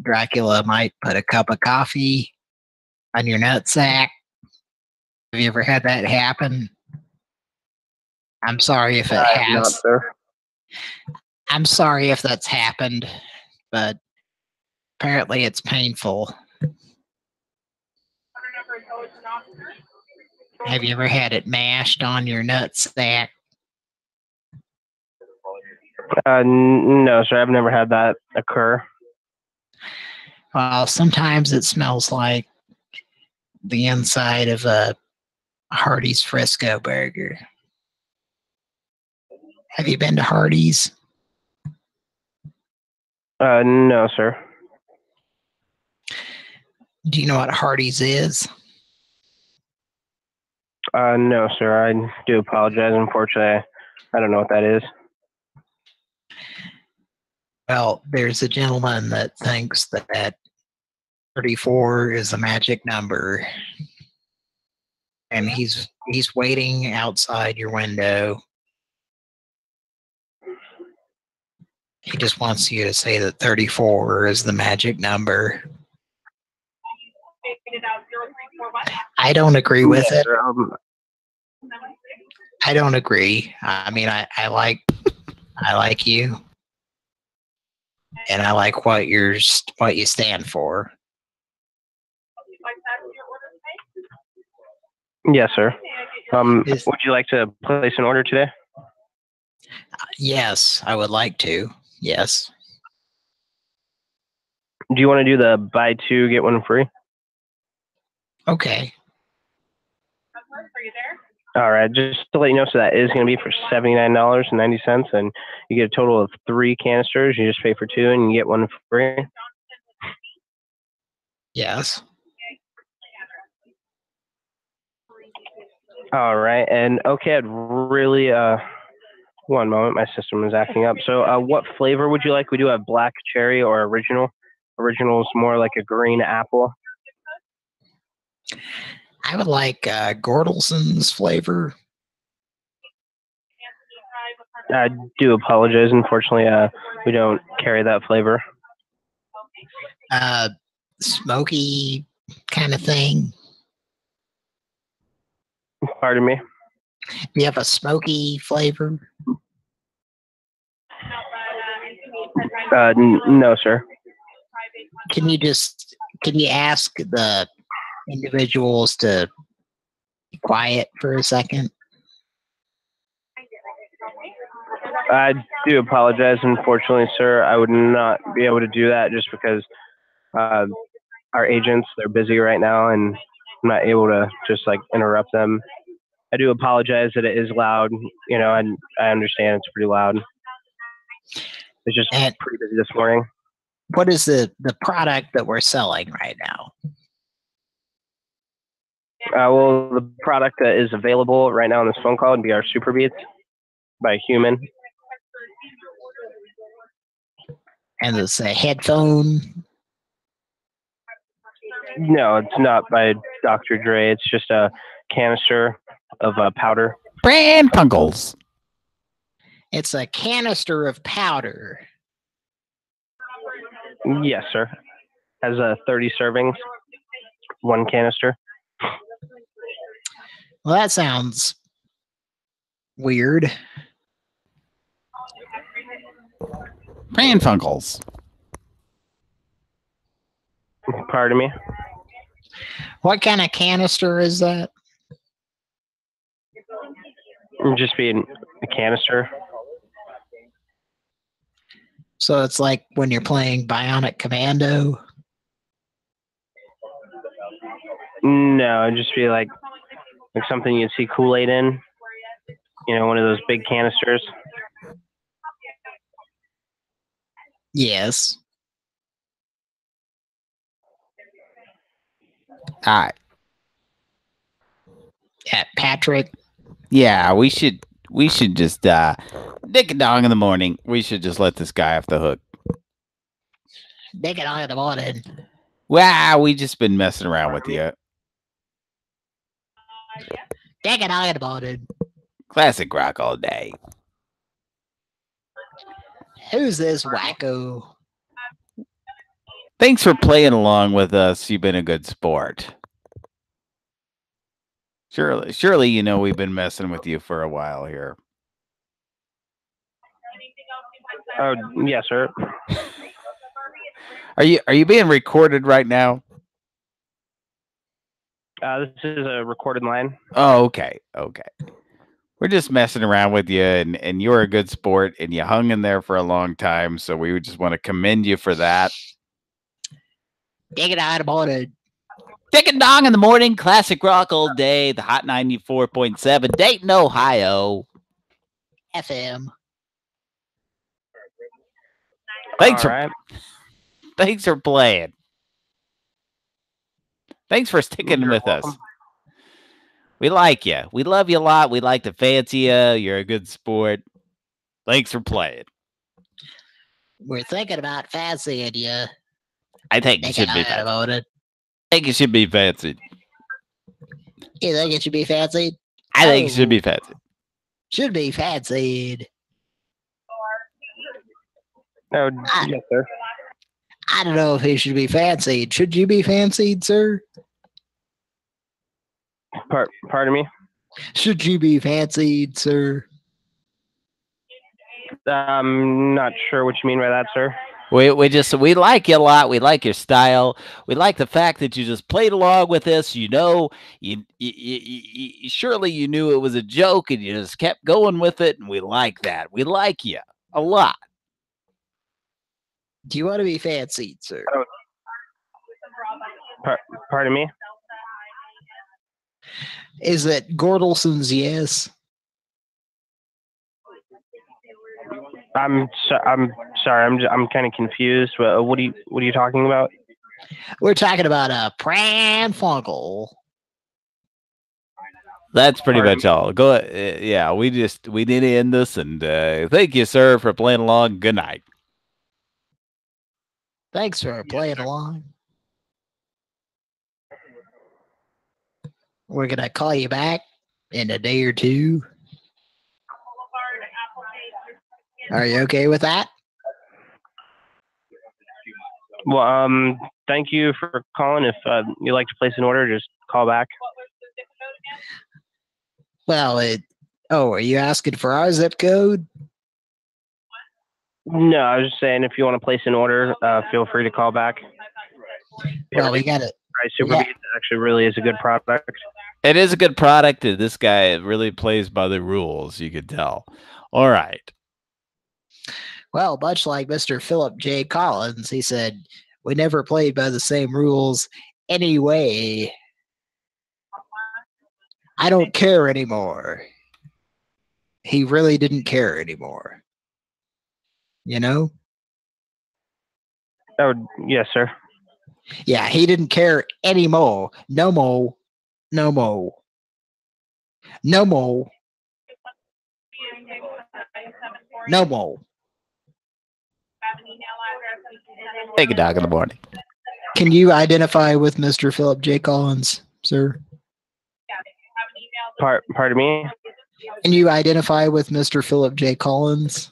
Dracula might put a cup of coffee on your nutsack. Have you ever had that happen? I'm sorry if it has. Not, sir. I'm sorry if that's happened, but apparently it's painful. Have you ever had it mashed on your nutsack? No, sir. I've never had that occur. Well, sometimes it smells like the inside of a Hardee's Frisco burger. Have you been to Hardee's? No, sir. Do you know what Hardee's is? No, sir. I do apologize. Unfortunately, I don't know what that is. Well, there's a gentleman that thinks that 34 is a magic number, and he's waiting outside your window. He just wants you to say that 34 is the magic number. I don't agree with it. I don't agree. I mean, I like you, and I like what you stand for. Yes, sir. Would you like to place an order today? Yes, I would like to. Yes. Do you want to do the buy two, get one free? Okay. All right, just to let you know, so that is going to be for $79.90, and you get a total of 3 canisters. You just pay for 2, and you get one free. Yes. All right, and okay, I'd really one moment, my system is acting up. So, what flavor would you like? We do have black cherry or original. Original is more like a green apple. I would like Gordelson's flavor. I do apologize. Unfortunately, we don't carry that flavor. Smoky kind of thing. Pardon me? Do you have a smoky flavor? No, sir. Can you ask the individuals to be quiet for a second? I do apologize. Unfortunately, sir, I would not be able to do that just because our agents, they're busy right now, and I'm not able to just like interrupt them. I do apologize that it is loud, you know, and I understand it's pretty loud. It's just pretty busy this morning. What is the product that we're selling right now? Well, the product that is available right now on this phone call would be our Super Beats by Human. And it's a headphone? No, it's not by Dr. Dre. It's just a canister of powder. Pran Funkels. It's a canister of powder. Yes, sir. Has 30 servings, 1 canister. Well, that sounds weird. Pran Funkels. Pardon me? What kind of canister is that? Just being a canister. So it's like when you're playing Bionic Commando? No, it'd just be like something you'd see Kool-Aid in. You know, one of those big canisters. Yes. All right. Yeah, Patrick. Yeah, we should just dick a dong in the morning. We should just let this guy off the hook. Dick a dong in the morning. Wow, we just been messing around with you. Dick a dong in the morning. Classic rock all day. Who's this wacko? Thanks for playing along with us. You've been a good sport. Surely, you know we've been messing with you for a while here. Oh, yes, sir. Are you being recorded right now? This is a recorded line. Oh, okay. We're just messing around with you, and you're a good sport, and you hung in there for a long time, so we would just want to commend you for that. Dig it out about it. Dick and Dong in the morning, classic rock all day, the Hot 94.7, Dayton, Ohio. FM. Thanks for playing. Thanks for sticking with us. We like you. We love you a lot. We like to fancy you. You're a good sport. Thanks for playing. We're thinking about fancying you. I think it should be fancied. About it. I think it should be fancied. You think it should be fancied? I think it should be fancied. Should be fancied. No, yes, sir. I don't know if he should be fancied. Should you be fancied, sir? Pardon me? Should you be fancied, sir? I'm not sure what you mean by that, sir. We like you a lot. We like your style. We like the fact that you just played along with us. You know, you surely you knew it was a joke and you just kept going with it. And we like that. We like you a lot. Do you want to be fancied, sir? Pardon me? Is it Gordelson's yes? I'm sorry. I'm kind of confused. What are you talking about? We're talking about a Pran Funkel. That's pretty much all. Go. Yeah, we need to end this, and thank you, sir, for playing along. Good night. Thanks for playing along. We're gonna call you back in a day or two. Are you okay with that? Well, thank you for calling. If you'd like to place an order, just call back. Well, are you asking for our zip code? No, I was just saying if you want to place an order, feel free to call back. Well, we got it. Super Beats actually really is a good product. It is a good product. This guy really plays by the rules, you could tell. All right. Well, much like Mr. Philip J. Collins, he said, we never played by the same rules anyway. I don't care anymore. He really didn't care anymore. You know? Oh, yes, sir. Yeah, he didn't care anymore. No more. No more. No more. No more. Take a dog in the morning. Can you identify with Mr. Philip J. Collins, sir? Pardon me? Can you identify with Mr. Philip J. Collins?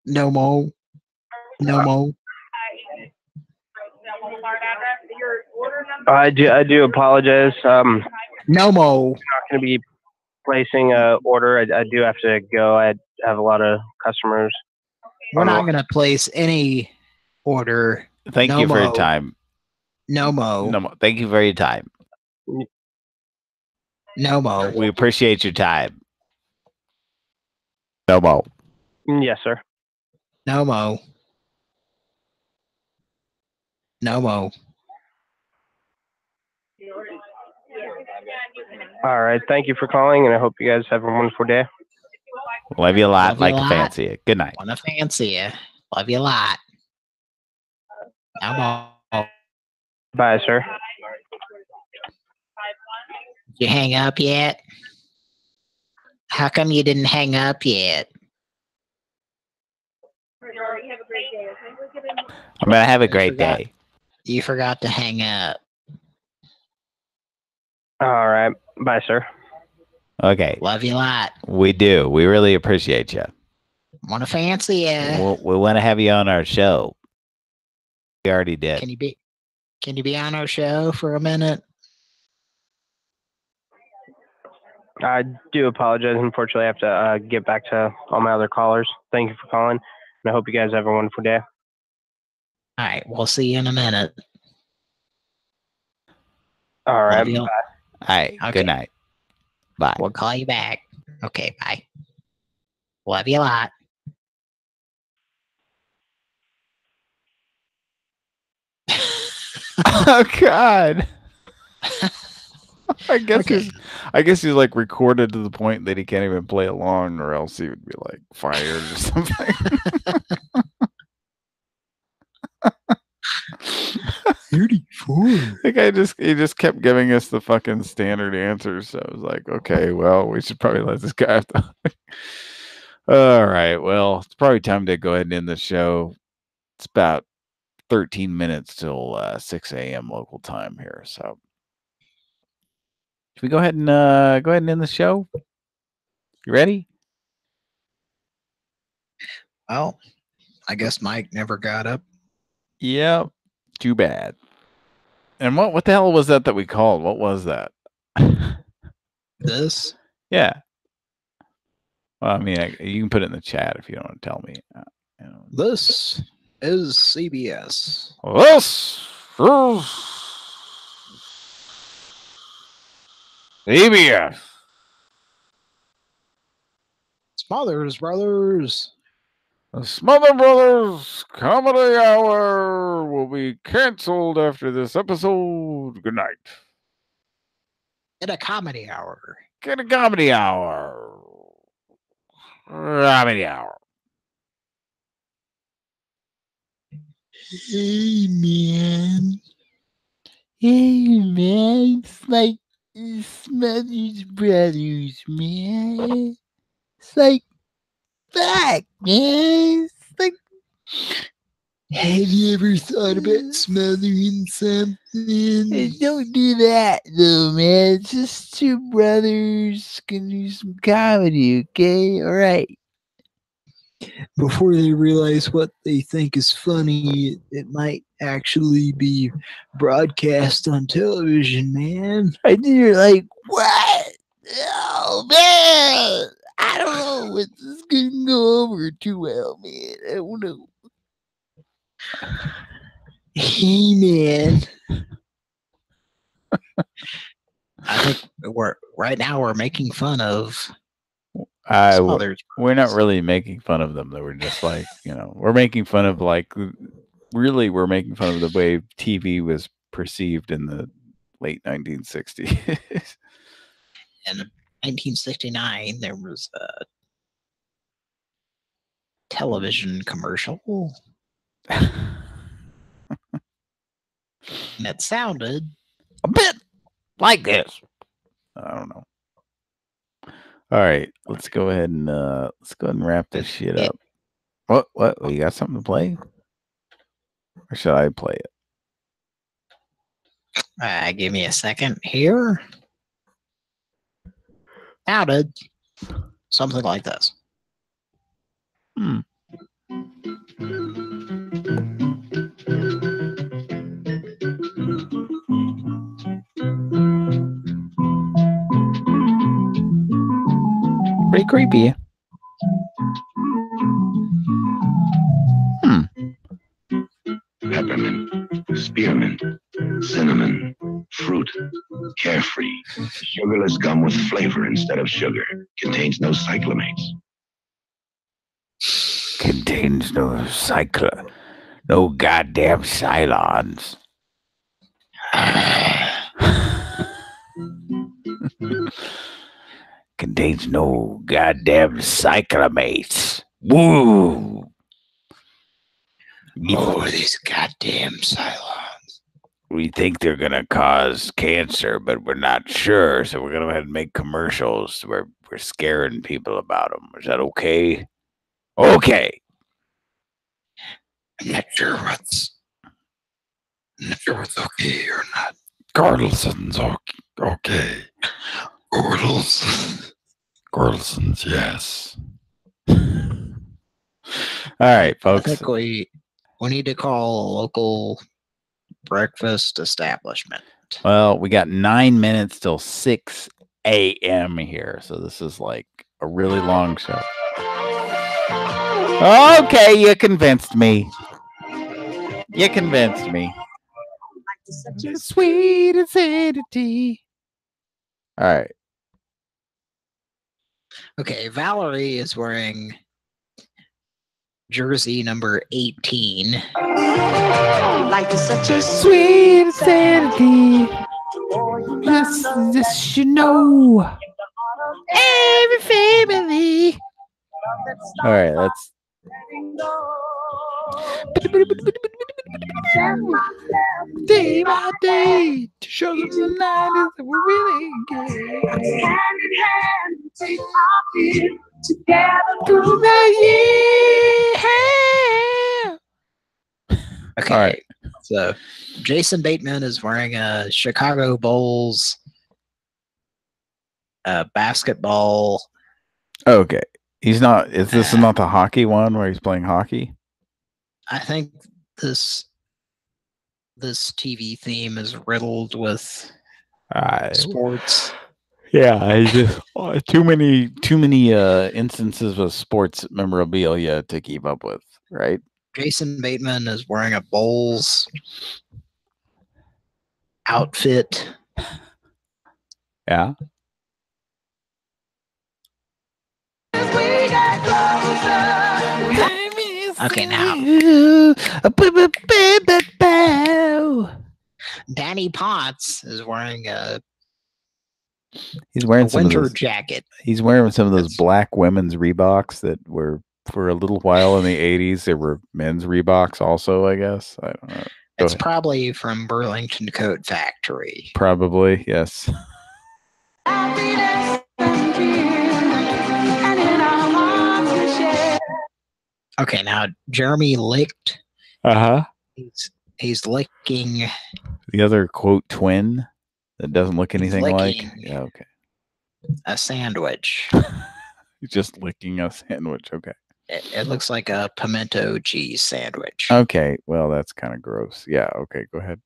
No more. No more. I do apologize. No more. I'm not going to be placing an order. I do have to go. I have a lot of customers. We're not going to place any order. Thank you for your time. No mo. No mo. Thank you for your time. No mo. We appreciate your time. No mo. Yes, sir. No mo. No mo. All right. Thank you for calling, and I hope you guys have a wonderful day. Love you a lot. Like to fancy it. Good night. Want to fancy you. Love you a lot. No mo. Bye, sir. You hang up yet? How come you didn't hang up yet? I'm going to have a great day. You forgot to hang up. All right. Bye, sir. Okay. Love you a lot. We do. We really appreciate you. Want to fancy you. We want to have you on our show. We already did. Can you be on our show for a minute? I do apologize. Unfortunately, I have to get back to all my other callers. Thank you for calling, and I hope you guys have a wonderful day. All right. We'll see you in a minute. All right. Bye. All right. Okay. Good night. Bye. We'll call you back. Okay. Bye. Love you a lot. Oh God. I guess he's like recorded to the point that he can't even play along, or else he would be like fired or something. 34. The guy he just kept giving us the fucking standard answers. So I was like, okay, well, we should probably let this guy have to. All right, well, it's probably time to go ahead and end the show. It's about 13 minutes till 6 a.m. local time here. So should we go ahead and end the show? You ready? Well, I guess Mike never got up. Yep. Too bad. And what the hell was that we called? What was that? This? Yeah. Well, I mean, you can put it in the chat if you don't want to tell me. This is CBS. This is CBS. Smothers Brothers. The Smother Brothers Comedy Hour will be canceled after this episode. Good night. In a comedy hour. Get a comedy hour. Comedy hour. Hey, man. Hey, man. It's like Smothers Brothers, man. It's like, fuck, man. It's like, have you ever thought about smothering something? Don't do that, though, man. It's just two brothers can do some comedy, okay? All right. Before they realize what they think is funny, it might actually be broadcast on television, man. And you're like, what? Oh, man. I don't know if this is going to go over too well, man. I don't know. Hey, man. I think we're making fun of we're not really making fun of them. Though. We're just like, we're making fun of we're making fun of the way TV was perceived in the late 1960s. In 1969, there was a television commercial. And it sounded a bit like this. I don't know. All right, let's go ahead and wrap this shit up. What? You got something to play? Or should I play it? Give me a second here. Sounded something like this. Pretty creepy. Peppermint, spearmint, cinnamon, fruit, carefree, sugarless gum with flavor instead of sugar. Contains no cyclamates. Contains no no goddamn Cylons. Contains no goddamn cyclamates. Woo! Oh, these goddamn Cylons. We think they're going to cause cancer, but we're not sure. So we're going to go ahead and make commercials where we're scaring people about them. Is that okay? Okay. I'm not sure what's okay or not. Gordelson's okay. Gordelson's, yes. All right, folks. I think we need to call a local breakfast establishment. Well, we got 9 minutes till 6 a.m. here, so this is like a really long show. Okay, you convinced me. Such a sweet insanity. All right. Okay, Valerie is wearing Jersey number 18. Life is such a sweet insanity. Just you know, every family. All right, let's. Day by day to show them the night is that we're really good. Hand in hand, take our feet together through the year. Okay. All right. So Jason Bateman is wearing a Chicago Bulls basketball. Okay. He's not. Is this not the hockey one where he's playing hockey? I think this TV theme is riddled with sports. Yeah, I just too many instances of sports memorabilia to keep up with, right? Jason Bateman is wearing a Bulls outfit. Yeah. Okay, now Danny Potts is wearing He's wearing a some winter of those, jacket. He's wearing some of those black women's Reeboks that were for a little while in the 80s. There were men's Reeboks also, I guess. I don't know. It's probably from Burlington Coat Factory. Probably, yes. Okay, now Jeremy licked. Uh-huh. He's licking The other quote twin that doesn't look anything like. Yeah, okay. a sandwich. He's just licking a sandwich. Okay. It looks like a pimento cheese sandwich. Okay, well, that's kind of gross. Yeah, okay, go ahead.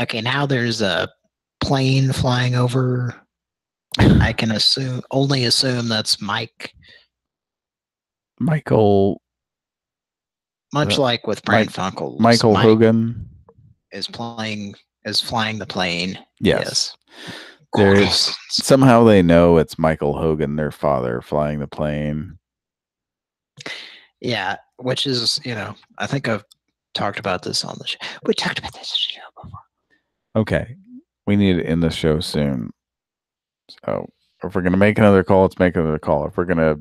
Okay, now there's a plane flying over. I can only assume that's Michael. Much like with Pran Funkels. Michael Mike Hogan is flying the plane. Yes. Somehow they know it's Michael Hogan, their father, flying the plane. Yeah, which is, I think I've talked about this on the show. We talked about this on the show before. Okay. We need to end the show soon. So if we're gonna make another call, let's make another call. If we're gonna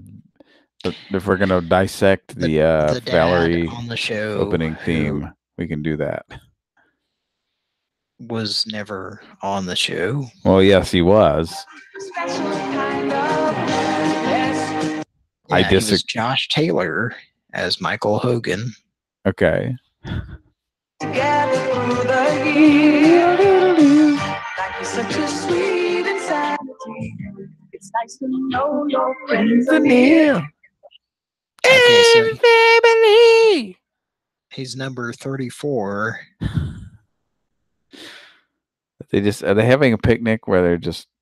dissect the Valerie on the show opening theme, we can do that. Was never on the show. Well, yes, he was. Yeah, he was Josh Taylor as Michael Hogan. Okay. Together through the year, life is such a sweet insanity. It's nice to know your friends are near. Okay, so Family. he's number 34. Are they having a picnic where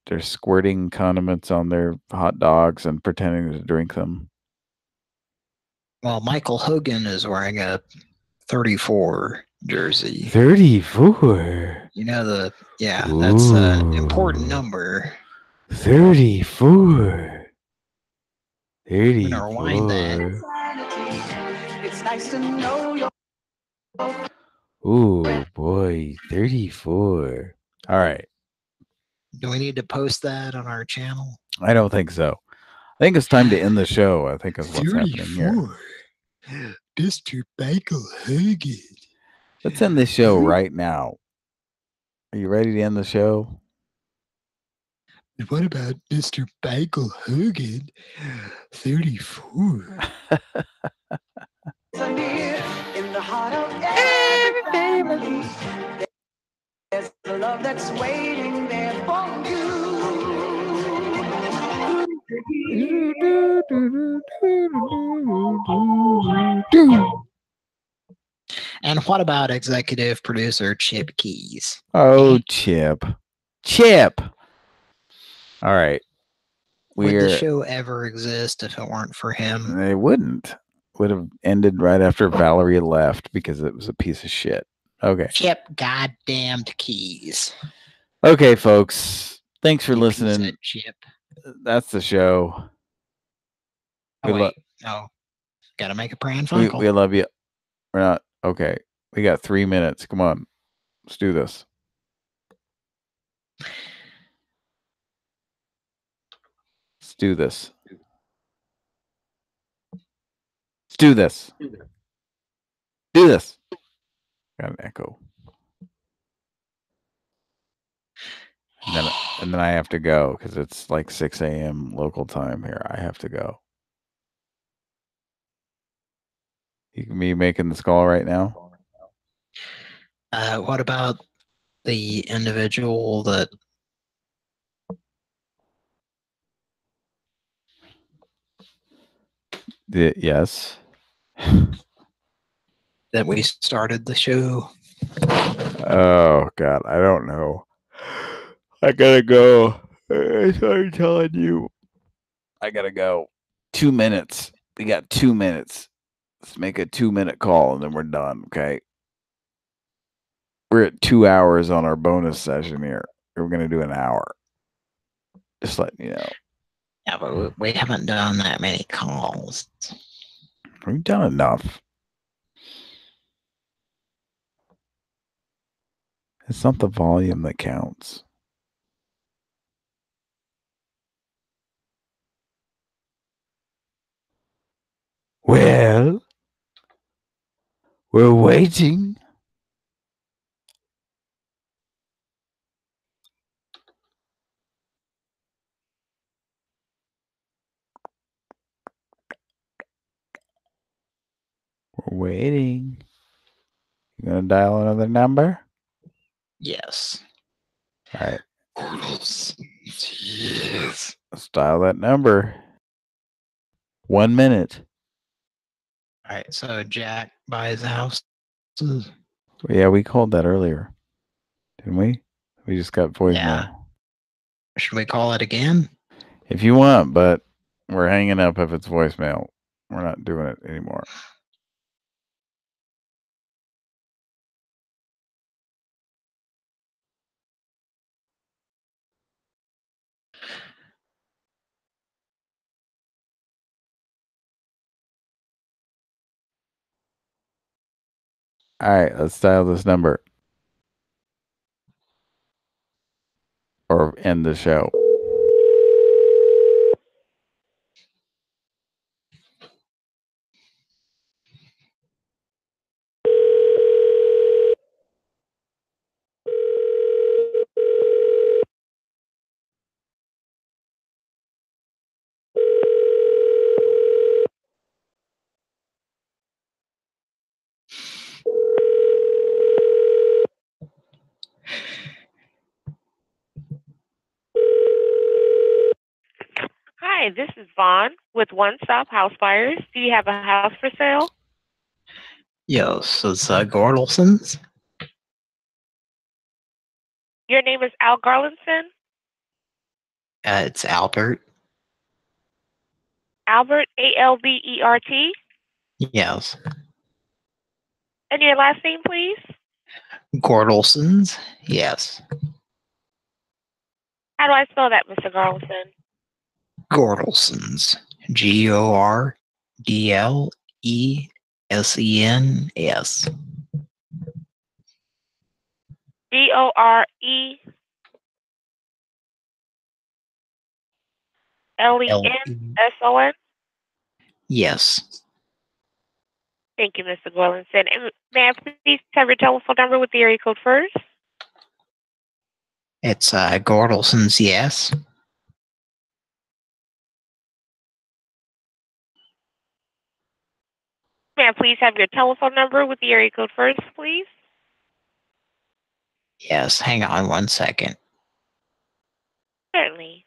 they're squirting condiments on their hot dogs and pretending to drink them? Well, Michael Hogan is wearing a 34 jersey. 34. That's an important number. 34. 34. I'm gonna rewind that. It's nice to know your. Oh boy, 34. All right. Do we need to post that on our channel? I don't think so. I think it's time to end the show. I think is what's happening here. Mr. Michael Hogan. Let's end this show right now. Are you ready to end the show? And what about Mr. Michael Hogan, 34? In the heart of every family, there's a love that's waiting there for you. And what about executive producer Chip Keys? Oh, Chip. All right. Would the show ever exist if it weren't for him? It wouldn't. Would have ended right after Valerie left because it was a piece of shit. Okay. Chip goddamned Keys. Okay, folks. Thanks for listening. Chip. That's the show. Oh, wait. No. Gotta make a Pran We Funkel. love you. We're not okay. We got 3 minutes. Come on, let's do this. Let's do this. Let's do this. Do this. Got an echo. And then I have to go because it's like 6 a.m. local time here. I have to go. You can be making this call right now. What about the individual that Yes. that we started the show? Oh God, I don't know. I gotta go. I started telling you. I gotta go. 2 minutes. We got 2 minutes. Let's make a 2-minute call and then we're done. Okay. We're at 2 hours on our bonus session here. We're gonna do an hour. Just letting you know. Yeah, but we haven't done that many calls. We've done enough. It's not the volume that counts. Well, we're waiting. We're waiting. You gonna dial another number? Yes. All right. Yes. Let's dial that number. 1 minute. All right, so Jack buys a house. Yeah, we called that earlier. Didn't we? We just got voicemail. Yeah. Should we call it again? If you want, but we're hanging up if it's voicemail. We're not doing it anymore. All right, let's dial this number. Or end the show. Hi, this is Vaughn with One Stop House Buyers. Do you have a house for sale? Yes, it's Gordelson's. Your name is Al Garlandson? It's Albert. Albert, Albert? Yes. And your last name, please? Gordelson's. Yes. How do I spell that, Mr. Garlandson? Gordelson's. Gordlesens. Gorelenson? Yes. Thank you, Mr. Garlandson. And may I please have your telephone number with the area code first? It's Gordelson's. Yes. May I please have your telephone number with the area code first, please? Yes. Hang on 1 second. Certainly.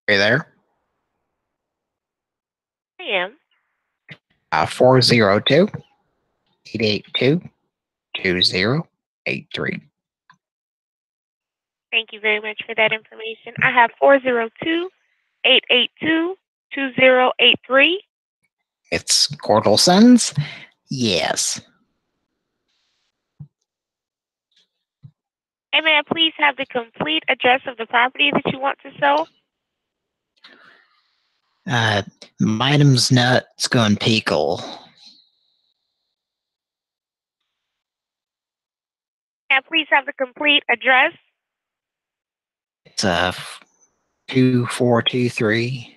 Are you there? I am. 402-882-2083. Thank you very much for that information. I have 402-882-2083. It's Cordelson's? Yes. And may I please have the complete address of the property that you want to sell? Midam's Nuts going Pickle. May I please have the complete address? It's 2423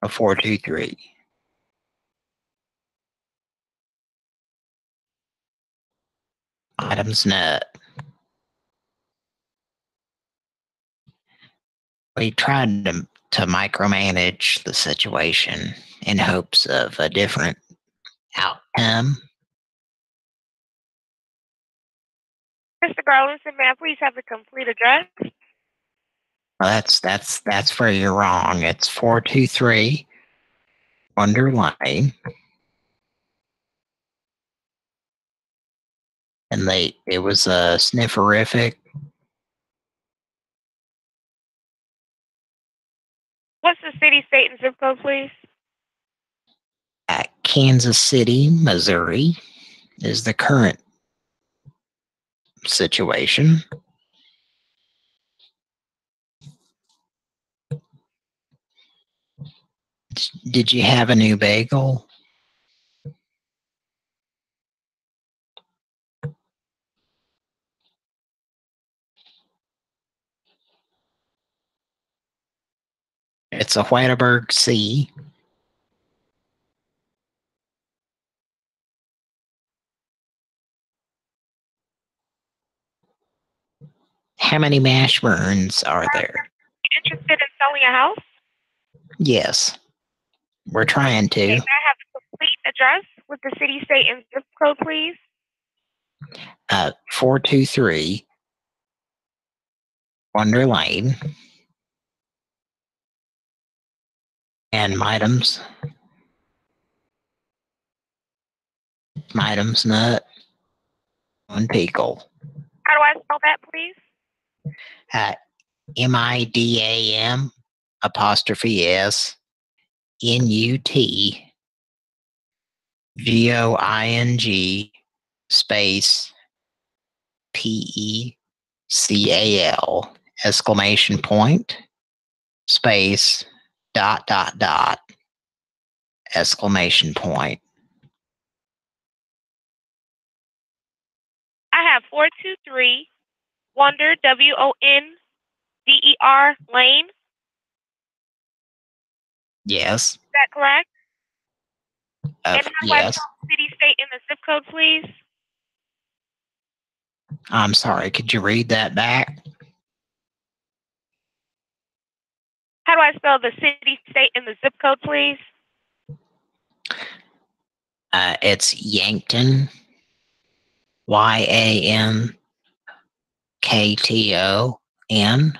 423. Midam's Nut. We tried to micromanage the situation in hopes of a different outcome. Mr. Garlandson, may I please have the complete address? Well, that's where you're wrong. It's 423 Wonder Lane. And it was a snifferific. What's the city, state, and zip code, please? At Kansas City, Missouri is the current situation. Did you have a new bagel? It's a Whataburg C. How many mash burns are there? Interested in selling a house? Yes. We're trying to. Okay, may I have the complete address with the city, state, and zip code, please? 423 Wonder Lane. And Midam's Nut on Pickle. How do I spell that, please? MIDAM apostrophe S NUTGOING space PECAL exclamation point space ... exclamation point. I have 423 Wonder, WONDER Lane. Yes. Is that correct? And how do I Yes. spell the city, state, and the zip code, please? I'm sorry, could you read that back? How do I spell the city, state, and the zip code, please? It's Yankton. YANKTON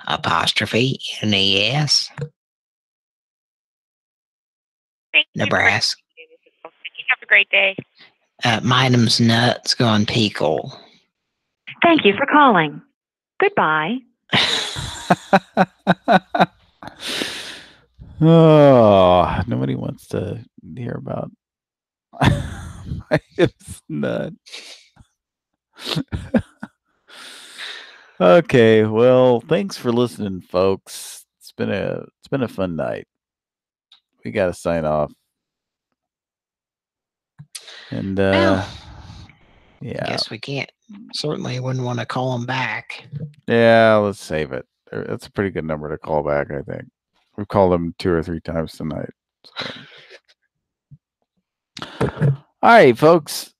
apostrophe NES. Nebraska. Have a great day. Midam's Nuts going Pickle. Thank you for calling. Goodbye. Oh, nobody wants to hear about my hips nut. Okay, well, thanks for listening, folks. It's been a fun night. We got to sign off. And Well, yeah. I guess we can't. Certainly wouldn't want to call them back. Yeah, let's save it. That's a pretty good number to call back, I think. We've called them 2 or 3 times tonight. So. All right, folks.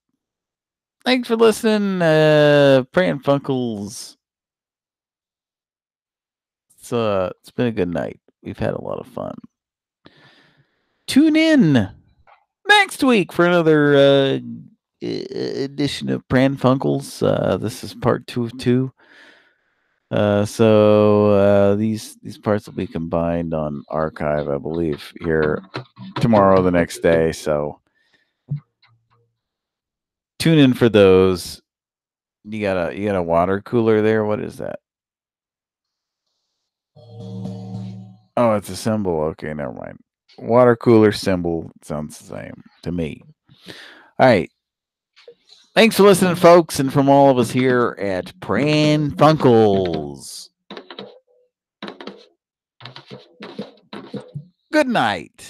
Thanks for listening. Pran Funkels. It's been a good night. We've had a lot of fun. Tune in next week for another edition of Pran Funkels. This is part 2 of 2. So these parts will be combined on archive, I believe, here tomorrow, the next day. So tune in for those. You got a water cooler there. What is that? Oh, it's a symbol. Okay, never mind. Water cooler symbol sounds the same to me. All right. Thanks for listening, folks, and from all of us here at Pran Funkels. Good night.